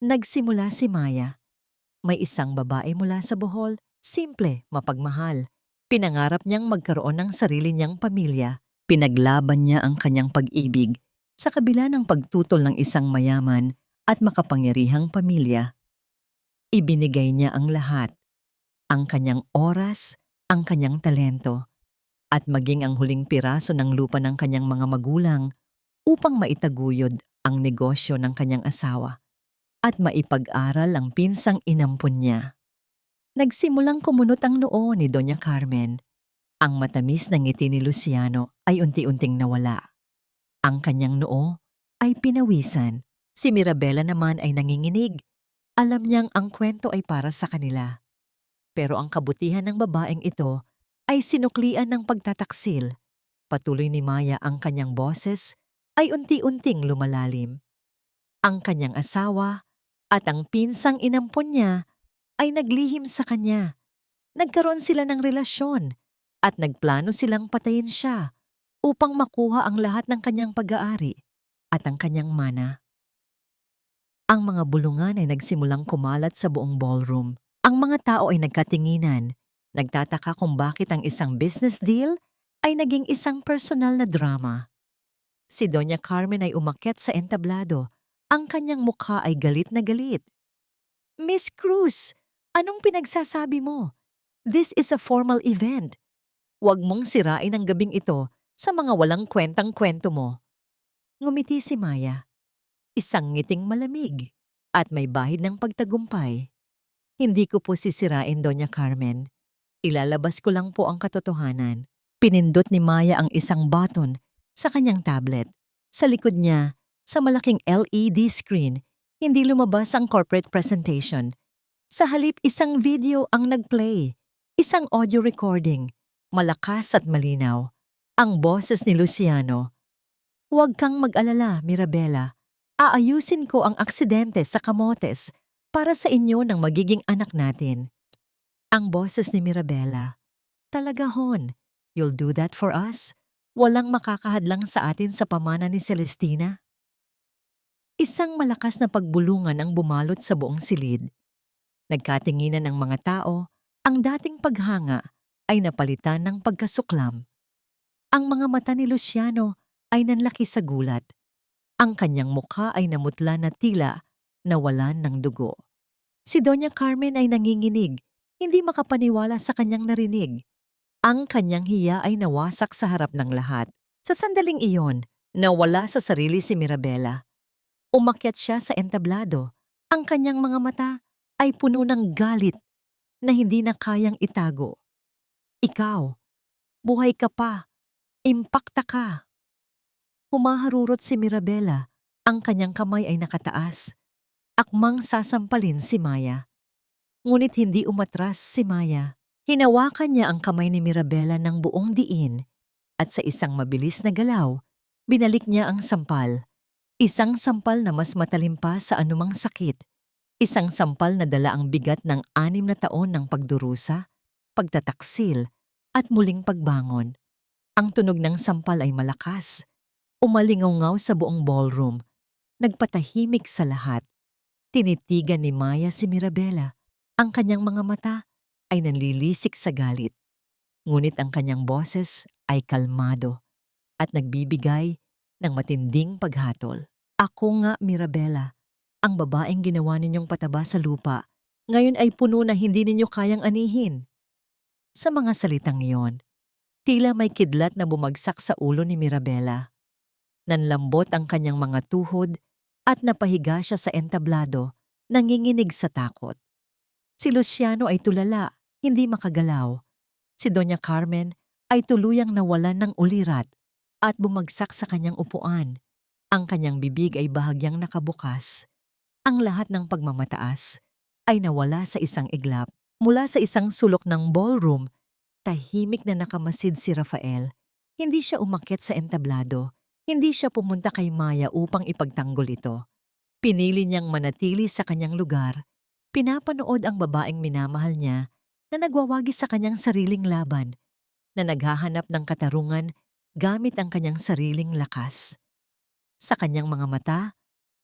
A: Nagsimula si Maya. May isang babae mula sa Bohol, simple, mapagmahal. Pinangarap niyang magkaroon ng sarili niyang pamilya. Pinaglaban niya ang kanyang pag-ibig sa kabila ng pagtutol ng isang mayaman at makapangyarihang pamilya. Ibinigay niya ang lahat. Ang kanyang oras, ang kanyang talento, at maging ang huling piraso ng lupa ng kanyang mga magulang upang maitaguyod ang negosyo ng kanyang asawa at maipag-aral ang pinsang inampun niya. Nagsimulang kumunot ang noo ni Doña Carmen. Ang matamis na ngiti ni Luciano ay unti-unting nawala. Ang kanyang noo ay pinawisan. Si Mirabela naman ay nanginginig. Alam niyang ang kwento ay para sa kanila. Pero ang kabutihan ng babaeng ito ay sinuklian ng pagtataksil. Patuloy ni Maya ang kanyang boses ay unti-unting lumalalim. Ang kanyang asawa at ang pinsang inampon niya ay naglihim sa kanya. Nagkaroon sila ng relasyon at nagplano silang patayin siya upang makuha ang lahat ng kanyang pag-aari at ang kanyang mana. Ang mga bulungan ay nagsimulang kumalat sa buong ballroom. Ang mga tao ay nagkatinginan, nagtataka kung bakit ang isang business deal ay naging isang personal na drama. Si Doña Carmen ay umakyat sa entablado. Ang kanyang mukha ay galit na galit. Miss Cruz, anong pinagsasabi mo? This is a formal event. Huwag mong sirain ang gabing ito Sa mga walang kwentang-kwento mo, ngumiti si Maya. Isang ngiting malamig at may bahid ng pagtagumpay. Hindi ko po sisirain, Doña Carmen. Ilalabas ko lang po ang katotohanan. Pinindot ni Maya ang isang button sa kanyang tablet. Sa likod niya, sa malaking LED screen, hindi lumabas ang corporate presentation. Sa halip isang video ang nagplay, isang audio recording, malakas at malinaw. Ang boses ni Luciano. "Huwag kang mag-alala, Mirabela. Aayusin ko ang aksidente sa Camotes para sa inyo ng magiging anak natin." Ang boses ni Mirabela. "Talaga hon, you'll do that for us? Walang makakahadlang sa atin sa pamana ni Celestina?" Isang malakas na pagbulungan ang bumalot sa buong silid. Nagkatinginan ng mga tao, ang dating paghanga ay napalitan ng pagkasuklam. Ang mga mata ni Luciano ay nanlaki sa gulat. Ang kanyang mukha ay namutla na tila nawalan ng dugo. Si Doña Carmen ay nanginginig, hindi makapaniwala sa kanyang narinig. Ang kanyang hiya ay nawasak sa harap ng lahat. Sa sandaling iyon, nawala sa sarili si Mirabela. Umakyat siya sa entablado. Ang kanyang mga mata ay puno ng galit na hindi na kayang itago. "Ikaw, buhay ka pa. Impakta ka." Humaharurot si Mirabela. Ang kanyang kamay ay nakataas. Akmang sasampalin si Maya. Ngunit hindi umatras si Maya. Hinawakan niya ang kamay ni Mirabela ng buong diin at sa isang mabilis na galaw, binalik niya ang sampal. Isang sampal na mas matalim pa sa anumang sakit. Isang sampal na dala ang bigat ng 6 na taon ng pagdurusa, pagtataksil, at muling pagbangon. Ang tunog ng sampal ay malakas. Umalingaw sa buong ballroom. Nagpatahimik sa lahat. Tinitigan ni Maya si Mirabela. Ang kanyang mga mata ay nanlilisik sa galit. Ngunit ang kanyang boses ay kalmado at nagbibigay ng matinding paghatol. "Ako nga, Mirabela, ang babaeng ginawa ninyong pataba sa lupa. Ngayon ay puno na hindi ninyo kayang anihin." Sa mga salitang iyon, tila may kidlat na bumagsak sa ulo ni Mirabela. Nanlambot ang kanyang mga tuhod at napahiga siya sa entablado, nanginginig sa takot. Si Luciano ay tulala, hindi makagalaw. Si Doña Carmen ay tuluyang nawalan ng ulirat at bumagsak sa kanyang upuan. Ang kanyang bibig ay bahagyang nakabukas. Ang lahat ng pagmamataas ay nawala sa isang iglap. Mula sa isang sulok ng ballroom, tahimik na nakamasid si Rafael. Hindi siya umakyat sa entablado. Hindi siya pumunta kay Maya upang ipagtanggol ito. Pinili niyang manatili sa kanyang lugar. Pinapanood ang babaeng minamahal niya na nagwawagi sa kanyang sariling laban, na naghahanap ng katarungan gamit ang kanyang sariling lakas. Sa kanyang mga mata,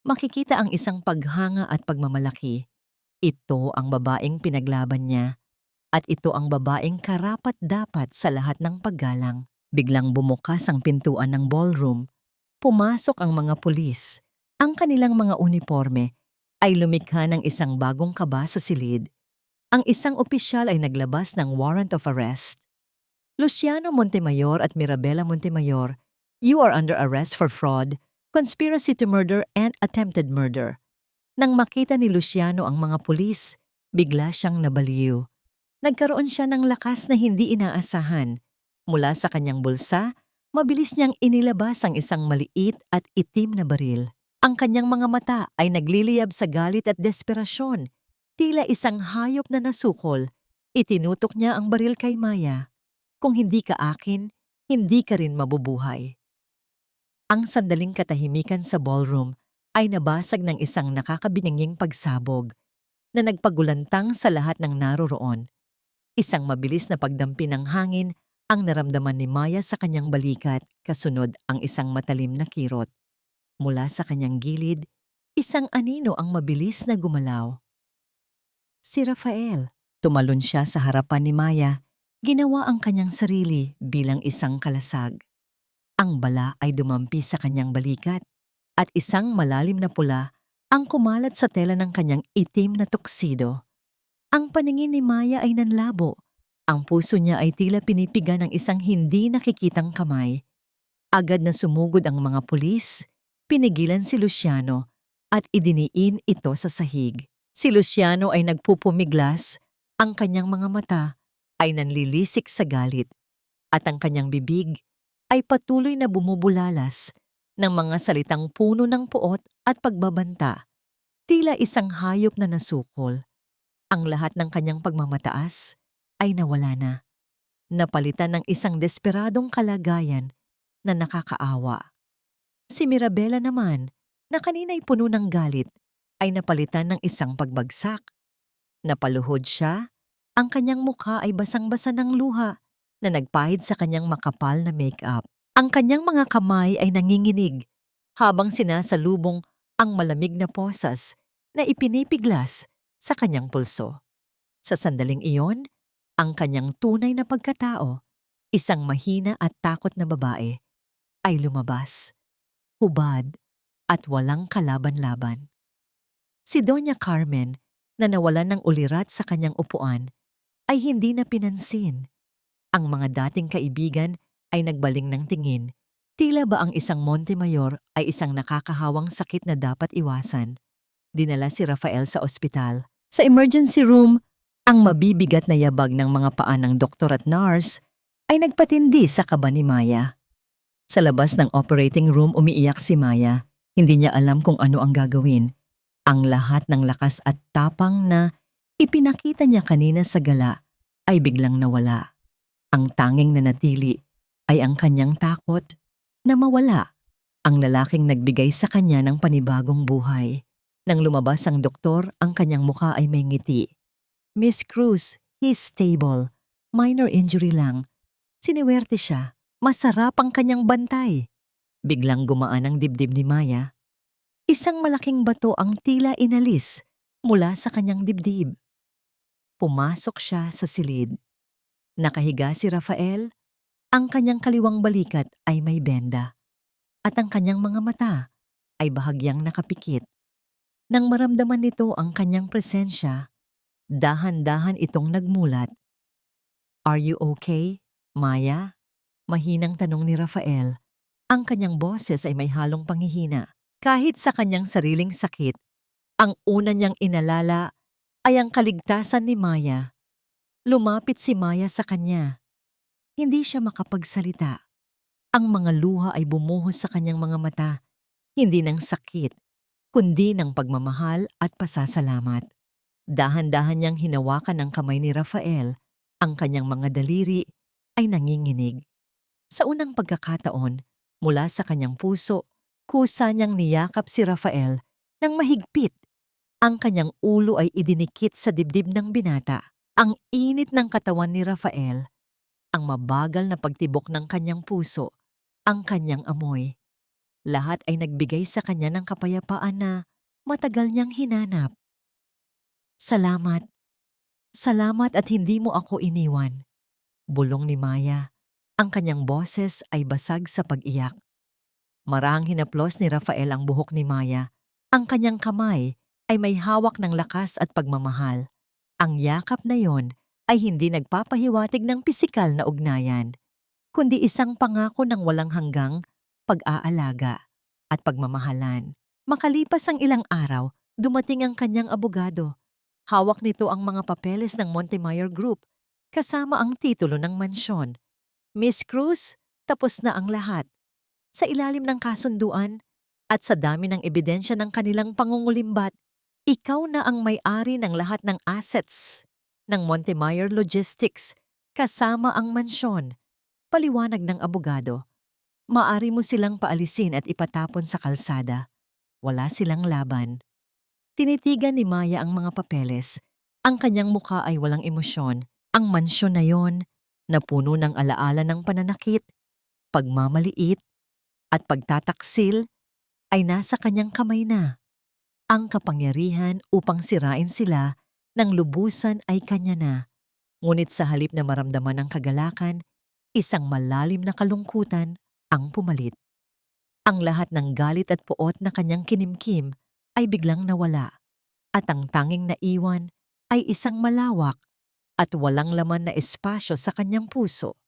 A: makikita ang isang paghanga at pagmamalaki. Ito ang babaeng pinaglaban niya at ito ang babaeng karapat-dapat sa lahat ng paggalang. Biglang bumukas ang pintuan ng ballroom. Pumasok ang mga pulis. Ang kanilang mga uniforme ay lumikha ng isang bagong kaba sa silid. Ang isang opisyal ay naglabas ng warrant of arrest. "Luciano Montemayor at Mirabela Montemayor, you are under arrest for fraud, conspiracy to murder and attempted murder." Nang makita ni Luciano ang mga pulis, bigla siyang nabaliw. Nagkaroon siya ng lakas na hindi inaasahan. Mula sa kanyang bulsa, mabilis niyang inilabas ang isang maliit at itim na baril. Ang kanyang mga mata ay nagliliyab sa galit at desperasyon. Tila isang hayop na nasukol. Itinutok niya ang baril kay Maya. "Kung hindi ka akin, hindi ka rin mabubuhay." Ang sandaling katahimikan sa ballroom ay nabasag ng isang nakakabinanging pagsabog na nagpagulantang sa lahat ng naroroon. Isang mabilis na pagdampi ng hangin ang naramdaman ni Maya sa kanyang balikat, kasunod ang isang matalim na kirot. Mula sa kanyang gilid, isang anino ang mabilis na gumalaw. Si Rafael. Tumalon siya sa harapan ni Maya. Ginawa ang kanyang sarili bilang isang kalasag. Ang bala ay dumampi sa kanyang balikat at isang malalim na pula ang kumalat sa tela ng kanyang itim na tuksido. Ang paningin ni Maya ay nanlabo. Ang puso niya ay tila pinipiga ng isang hindi nakikitang kamay. Agad na sumugod ang mga pulis, pinigilan si Luciano at idiniin ito sa sahig. Si Luciano ay nagpupumiglas, ang kanyang mga mata ay nanlilisik sa galit at ang kanyang bibig ay patuloy na bumubulalas ng mga salitang puno ng puot at pagbabanta, tila isang hayop na nasukol. Ang lahat ng kanyang pagmamataas ay nawala na, napalitan ng isang desperadong kalagayan na nakakaawa. Si Mirabela naman, na kanina'y puno ng galit, ay napalitan ng isang pagbagsak. Napaluhod siya, ang kanyang mukha ay basang-basa ng luha na nagpahid sa kanyang makapal na make-up. Ang kanyang mga kamay ay nanginginig habang sinasalubong ang malamig na posas na ipinipiglas sa kanyang pulso. Sa sandaling iyon, ang kanyang tunay na pagkatao, isang mahina at takot na babae, ay lumabas, hubad at walang kalaban-laban. Si Doña Carmen, na nawalan ng ulirat sa kanyang upuan, ay hindi na pinansin. Ang mga dating kaibigan ay nagbaling ng tingin. Tila ba ang isang Montemayor ay isang nakakahawang sakit na dapat iwasan. Dinala si Rafael sa ospital. Sa emergency room, ang mabibigat na yabag ng mga paa ng doktor at nurse ay nagpatindi sa kaba ni Maya. Sa labas ng operating room umiiyak si Maya. Hindi niya alam kung ano ang gagawin. Ang lahat ng lakas at tapang na ipinakita niya kanina sa gala ay biglang nawala. Ang tanging nanatili ay ang kanyang takot na mawala. Ang lalaking nagbigay sa kanya ng panibagong buhay. Nang lumabas ang doktor, ang kanyang mukha ay may ngiti. Miss Cruz, he's stable. Minor injury lang. Siniwerte siya. Masarap ang kanyang bantay. Biglang gumaan ang dibdib ni Maya. Isang malaking bato ang tila inalis mula sa kanyang dibdib. Pumasok siya sa silid. Nakahiga si Rafael, ang kanyang kaliwang balikat ay may benda, at ang kanyang mga mata ay bahagyang nakapikit. Nang maramdaman nito ang kanyang presensya, dahan-dahan itong nagmulat. "Are you okay, Maya?" Mahinang tanong ni Rafael. Ang kanyang boses ay may halong panghihina. Kahit sa kanyang sariling sakit, ang una niyang inalala ay ang kaligtasan ni Maya. Lumapit si Maya sa kanya. Hindi siya makapagsalita. Ang mga luha ay bumuhos sa kanyang mga mata, hindi ng sakit, kundi ng pagmamahal at pasasalamat. Dahan-dahan niyang hinawakan ang kamay ni Rafael, ang kanyang mga daliri ay nanginginig. Sa unang pagkakataon, mula sa kanyang puso, kusa niyang niyakap si Rafael ng mahigpit. Ang kanyang ulo ay idinikit sa dibdib ng binata. Ang init ng katawan ni Rafael, ang mabagal na pagtibok ng kanyang puso, ang kanyang amoy. Lahat ay nagbigay sa kanya ng kapayapaan na matagal niyang hinanap. "Salamat. Salamat at hindi mo ako iniwan." Bulong ni Maya. Ang kanyang boses ay basag sa pag-iyak. Marahang hinaplos ni Rafael ang buhok ni Maya. Ang kanyang kamay ay may hawak ng lakas at pagmamahal. Ang yakap na yon ay hindi nagpapahiwatig ng pisikal na ugnayan, kundi isang pangako ng walang hanggang pag-aalaga at pagmamahalan. Makalipas ang ilang araw, dumating ang kanyang abogado. Hawak nito ang mga papeles ng Montemayor Group, kasama ang titulo ng mansyon. "Miss Cruz, tapos na ang lahat." Sa ilalim ng kasunduan at sa dami ng ebidensya ng kanilang pangungulimbat, ikaw na ang may-ari ng lahat ng assets ng Montemayor Logistics, kasama ang mansyon. Paliwanag ng abogado. Maari mo silang paalisin at ipatapon sa kalsada. Wala silang laban. Tinitigan ni Maya ang mga papeles. Ang kanyang mukha ay walang emosyon. Ang mansyon na yon, na puno ng alaala ng pananakit, pagmamaliit, at pagtataksil, ay nasa kanyang kamay na. Ang kapangyarihan upang sirain sila ng lubusan ay kanya na. Ngunit sa halip na maramdaman ng kagalakan, isang malalim na kalungkutan ang pumalit. Ang lahat ng galit at puot na kanyang kinimkim ay biglang nawala, at ang tanging naiwan ay isang malawak at walang laman na espasyo sa kanyang puso.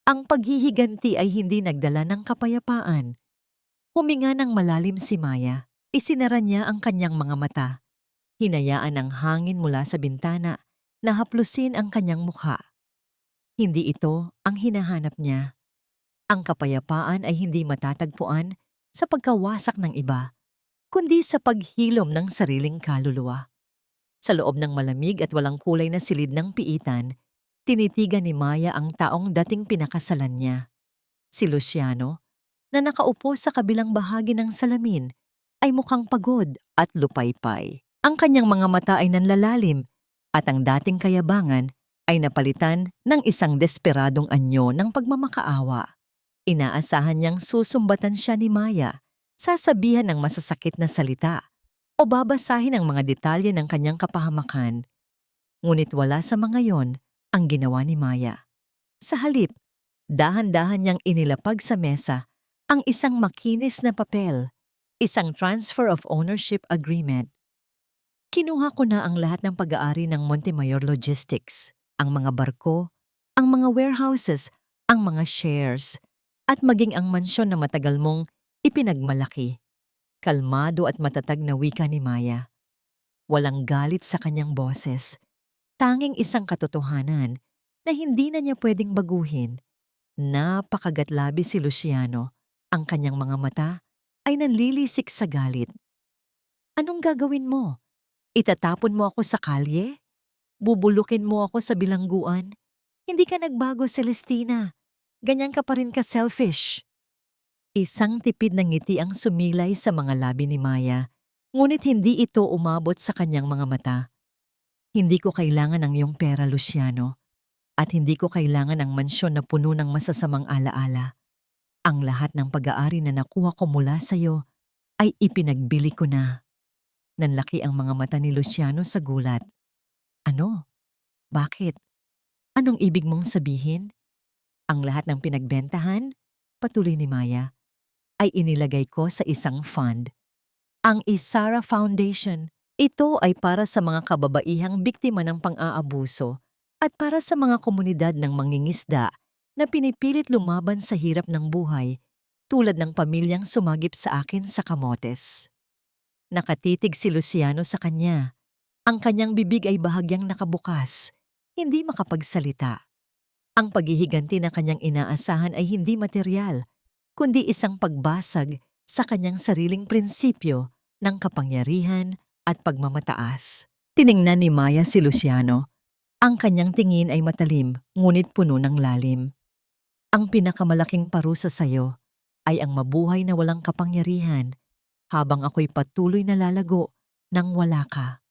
A: Ang paghihiganti ay hindi nagdala ng kapayapaan. Huminga ng malalim si Maya. Isinara niya ang kanyang mga mata. Hinayaan ang hangin mula sa bintana na haplusin ang kanyang mukha. Hindi ito ang hinahanap niya. Ang kapayapaan ay hindi matatagpuan sa pagkawasak ng iba, kundi sa paghilom ng sariling kaluluwa. Sa loob ng malamig at walang kulay na silid ng piitan, tinitigan ni Maya ang taong dating pinakasalan niya. Si Luciano, na nakaupo sa kabilang bahagi ng salamin, ay mukhang pagod at lupaypay. Ang kanyang mga mata ay nanlalalim at ang dating kayabangan ay napalitan ng isang desperadong anyo ng pagmamakaawa. Inaasahan niyang susumbatan siya ni Maya, sasabihan ng masasakit na salita o babasahin ang mga detalye ng kanyang kapahamakan. Ngunit wala sa mga yon ang ginawa ni Maya. Sa halip, dahan-dahan niyang inilapag sa mesa ang isang makinis na papel, isang transfer of ownership agreement. Kinuha ko na ang lahat ng pag-aari ng Montemayor Logistics, ang mga barko, ang mga warehouses, ang mga shares, at maging ang mansyon na matagal mong ipinagmalaki. Kalmado at matatag na wika ni Maya. Walang galit sa kanyang boses. Tanging isang katotohanan na hindi na niya pwedeng baguhin. Napakagatlabi si Luciano. Ang kanyang mga mata ay nanlilisik sa galit. Anong gagawin mo? Itatapon mo ako sa kalye? Bubulukin mo ako sa bilangguan? Hindi ka nagbago, Celestina. Ganyan ka pa rin ka-selfish. Isang tipid ng ngiti ang sumilay sa mga labi ni Maya, ngunit hindi ito umabot sa kanyang mga mata. Hindi ko kailangan ng iyong pera, Luciano, at hindi ko kailangan ng mansyon na puno ng masasamang alaala. Ang lahat ng pag-aari na nakuha ko mula sa iyo ay ipinagbili ko na. Nanlaki ang mga mata ni Luciano sa gulat. Ano? Bakit? Anong ibig mong sabihin? Ang lahat ng pinagbentahan, patuloy ni Maya, ay inilagay ko sa isang fund. Ang Isara Foundation, ito ay para sa mga kababaihang biktima ng pang-aabuso at para sa mga komunidad ng mangingisda na pinipilit lumaban sa hirap ng buhay tulad ng pamilyang sumagip sa akin sa kamotes. Nakatitig si Luciano sa kanya. Ang kanyang bibig ay bahagyang nakabukas, hindi makapagsalita. Ang paghihiganti na kanyang inaasahan ay hindi materyal, kundi isang pagbasag sa kanyang sariling prinsipyo ng kapangyarihan at pagmamataas. Tiningnan ni Maya si Luciano. Ang kanyang tingin ay matalim, ngunit puno ng lalim. Ang pinakamalaking parusa sa iyo ay ang mabuhay na walang kapangyarihan habang ako'y patuloy na lalago nang wala ka.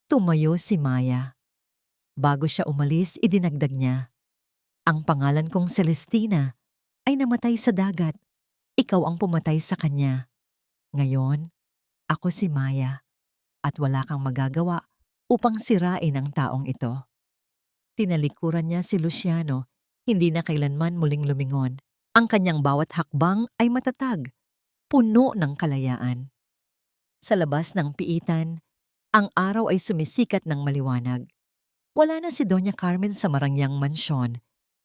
A: Tumayo si Maya. Bago siya umalis, idinagdag niya. Ang pangalan kong Celestina ay namatay sa dagat. Ikaw ang pumatay sa kanya. Ngayon, ako si Maya at wala kang magagawa upang sirain ang taong ito. Tinalikuran niya si Luciano, hindi na kailanman muling lumingon. Ang kanyang bawat hakbang ay matatag, puno ng kalayaan. Sa labas ng piitan, ang araw ay sumisikat ng maliwanag. Wala na si Doña Carmen sa marangyang mansyon.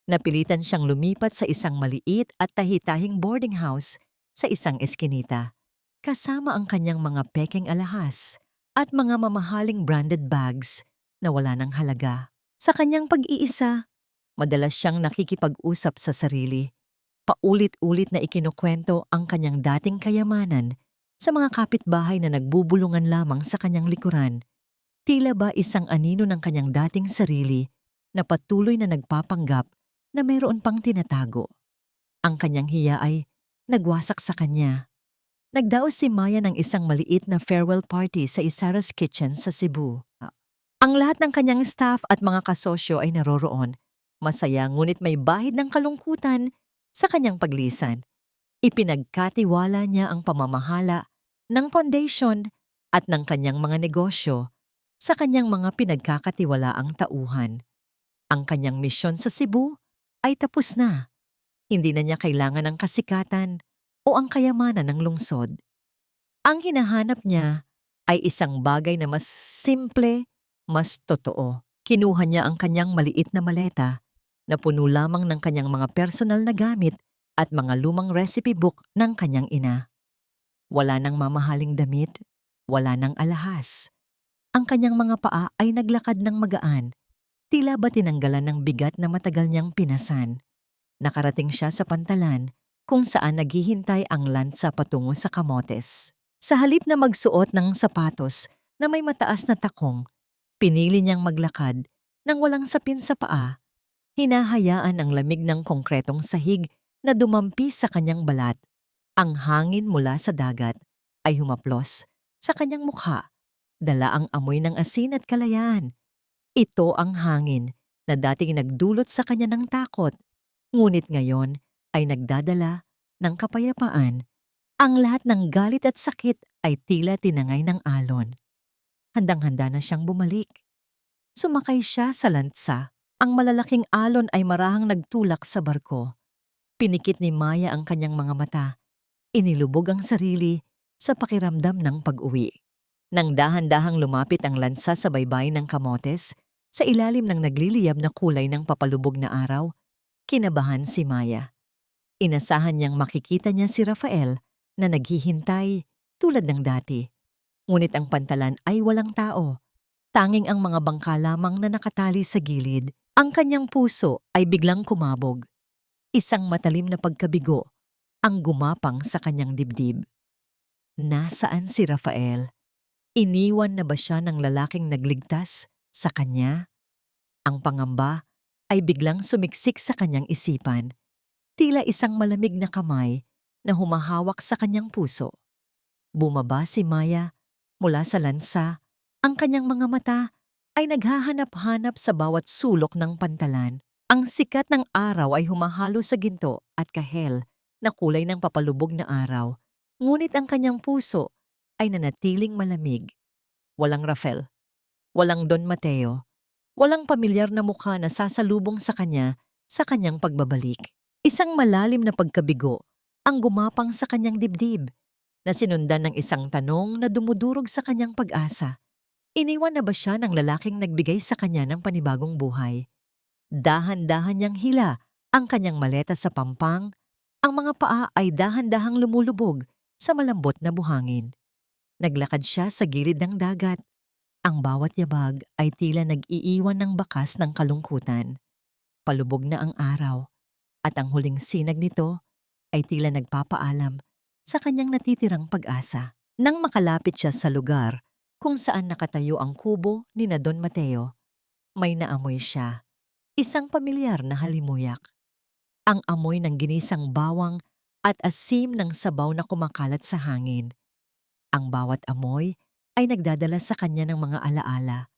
A: Napilitan siyang lumipat sa isang maliit at tahitahing boarding house sa isang eskinita, kasama ang kanyang mga pekeng alahas at mga mamahaling branded bags na wala ng halaga. Sa kanyang pag-iisa, madalas siyang nakikipag-usap sa sarili. Paulit-ulit na ikinukwento ang kanyang dating kayamanan sa mga kapitbahay na nagbubulungan lamang sa kanyang likuran. Tila ba isang anino ng kanyang dating sarili na patuloy na nagpapanggap na mayroon pang tinatago. Ang kanyang hiya ay nagwasak sa kanya. Nagdaos si Maya ng isang maliit na farewell party sa Isara's Kitchen sa Cebu. Ang lahat ng kanyang staff at mga kasosyo ay naroroon. Masaya ngunit may bahid ng kalungkutan sa kanyang paglisan. Ipinagkatiwala niya ang pamamahala ng foundation at ng kanyang mga negosyo sa kanyang mga pinagkakatiwalaang tauhan. Ang kanyang misyon sa Cebu ay tapos na. Hindi na niya kailangan ng kasikatan o ang kayamanan ng lungsod. Ang hinahanap niya ay isang bagay na mas simple, mas totoo. Kinuha niya ang kanyang maliit na maleta na puno lamang ng kanyang mga personal na gamit at mga lumang recipe book ng kanyang ina. Wala nang mamahaling damit, wala nang alahas. Ang kanyang mga paa ay naglakad ng magaan, tila ba tinanggalan ng bigat na matagal niyang pinasan. Nakarating siya sa pantalan kung saan naghihintay ang lansa patungo sa kamotes. Sa halip na magsuot ng sapatos na may mataas na takong, pinili niyang maglakad nang walang sapin sa paa. Hinahayaan ang lamig ng konkretong sahig na dumampi sa kanyang balat. Ang hangin mula sa dagat ay humaplos sa kanyang mukha, dala ang amoy ng asin at kalayaan. Ito ang hangin na dating nagdulot sa kanya ng takot, ngunit ngayon ay nagdadala ng kapayapaan. Ang lahat ng galit at sakit ay tila tinangay ng alon. Handang-handa na siyang bumalik. Sumakay siya sa lansa. Ang malalaking alon ay marahang nagtulak sa barko. Pinikit ni Maya ang kanyang mga mata. Inilubog ang sarili sa pakiramdam ng pag-uwi. Nang dahan-dahang lumapit ang lansa sa baybay ng kamotes, sa ilalim ng nagliliyab na kulay ng papalubog na araw, kinabahan si Maya. Inasahan niyang makikita niya si Rafael na naghihintay tulad ng dati. Ngunit ang pantalan ay walang tao. Tanging ang mga bangka lamang na nakatali sa gilid. Ang kanyang puso ay biglang kumabog. Isang matalim na pagkabigo ang gumapang sa kanyang dibdib. Nasaan si Rafael? Iniwan na ba siya ng lalaking nagligtas sa kanya? Ang pangamba ay biglang sumiksik sa kanyang isipan. Tila isang malamig na kamay na humahawak sa kanyang puso. Bumaba si Maya mula sa lansa. Ang kanyang mga mata ay naghahanap-hanap sa bawat sulok ng pantalan. Ang sikat ng araw ay humahalo sa ginto at kahel na kulay ng papalubog na araw. Ngunit ang kanyang puso ay nanatiling malamig. Walang Rafael, walang Don Mateo, walang pamilyar na mukha na sasalubong sa kanya sa kanyang pagbabalik. Isang malalim na pagkabigo ang gumapang sa kanyang dibdib na sinundan ng isang tanong na dumudurog sa kanyang pag-asa. Iniwan na ba siya ng lalaking nagbigay sa kanya ng panibagong buhay? Dahan-dahan niyang hila ang kanyang maleta sa pampang. Ang mga paa ay dahan-dahang lumulubog sa malambot na buhangin. Naglakad siya sa gilid ng dagat. Ang bawat yabag ay tila nag-iiwan ng bakas ng kalungkutan. Palubog na ang araw at ang huling sinag nito ay tila nagpapaalam sa kanyang natitirang pag-asa. Nang makalapit siya sa lugar kung saan nakatayo ang kubo ni na Don Mateo, may naamoy siya. Isang pamilyar na halimuyak. Ang amoy ng ginisang bawang at asim ng sabaw na kumakalat sa hangin. Ang bawat amoy ay nagdadala sa kanya ng mga alaala.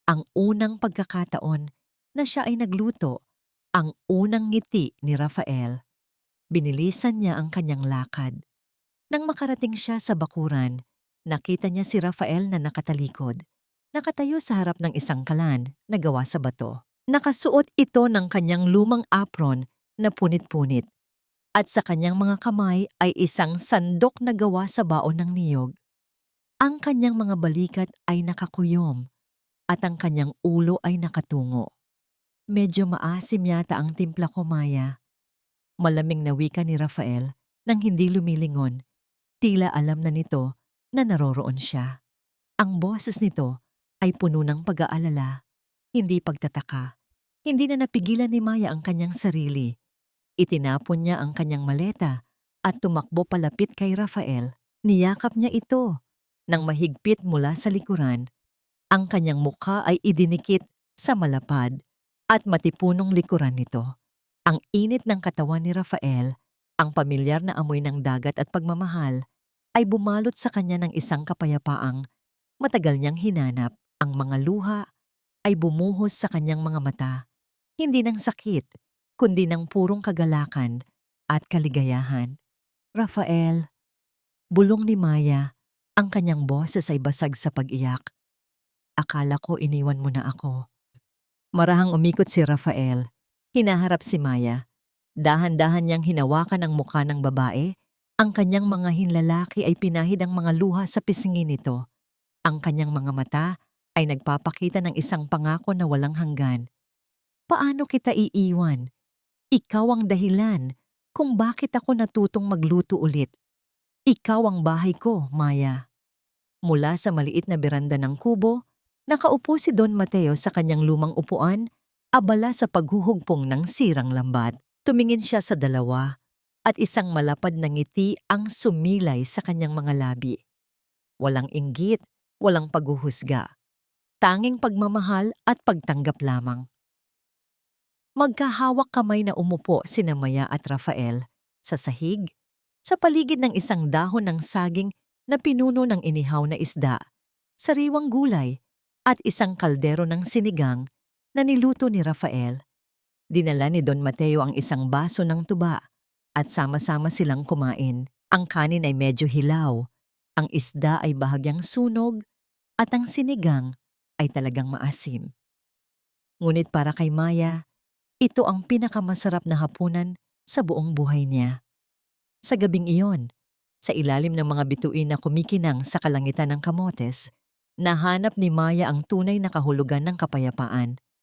A: Ang unang pagkakataon na siya ay nagluto, ang unang ngiti ni Rafael. Binilisan niya ang kanyang lakad. Nang makarating siya sa bakuran, nakita niya si Rafael na nakatalikod. Nakatayo sa harap ng isang kalan na gawa sa bato. Nakasuot ito ng kanyang lumang apron na punit-punit. At sa kanyang mga kamay ay isang sandok na gawa sa baon ng niyog. Ang kanyang mga balikat ay nakakuyom at ang kanyang ulo ay nakatungo. Medyo maasim yata ang timpla ko, Maya. Malamig na wika ni Rafael nang hindi lumilingon. Tila alam na nito na naroroon siya. Ang boses nito ay puno ng pag-aalala, hindi pagtataka. Hindi na napigilan ni Maya ang kanyang sarili. Itinapon niya ang kanyang maleta at tumakbo palapit kay Rafael. Niyakap niya ito nang mahigpit mula sa likuran. Ang kanyang mukha ay idinikit sa malapad at matipunong likuran nito. Ang init ng katawan ni Rafael, ang pamilyar na amoy ng dagat at pagmamahal, ay bumalot sa kanya ng isang kapayapaang matagal niyang hinanap. Ang mga luha ay bumuhos sa kanyang mga mata, hindi ng sakit, kundi ng purong kagalakan at kaligayahan. Rafael, bulong ni Maya, ang kanyang boses ay basag sa pag-iyak. Akala ko iniwan mo na ako. Marahang umikot si Rafael. Hinaharap si Maya. Dahan-dahan niyang hinawakan ang mukha ng babae. Ang kanyang mga hinlalaki ay pinahid ang mga luha sa pisngi nito. Ang kanyang mga mata ay nagpapakita ng isang pangako na walang hanggan. paano kita iiwan? Ikaw ang dahilan kung bakit ako natutong magluto ulit. Ikaw ang bahay ko, Maya. Mula sa maliit na beranda ng kubo, nakaupo si Don Mateo sa kanyang lumang upuan, abala sa paghuhugpong ng sirang lambat. Tumingin siya sa dalawa at isang malapad na ngiti ang sumilay sa kanyang mga labi. Walang inggit, walang paghuhusga. Tanging pagmamahal at pagtanggap lamang. Magkahawak kamay na umupo sina Maya at Rafael sa sahig, sa paligid ng isang dahon ng saging na pinuno ng inihaw na isda, sariwang gulay, at isang kaldero ng sinigang na niluto ni Rafael. Dinala ni Don Mateo ang isang baso ng tuba at sama-sama silang kumain. Ang kanin ay medyo hilaw, ang isda ay bahagyang sunog, at ang sinigang ay talagang maasim. Ngunit para kay Maya, ito ang pinakamasarap na hapunan sa buong buhay niya. Sa gabing iyon, sa ilalim ng mga bituin na kumikinang sa kalangitan ng kamotes, nahanap ni Maya ang tunay na kahulugan ng kapayapaan.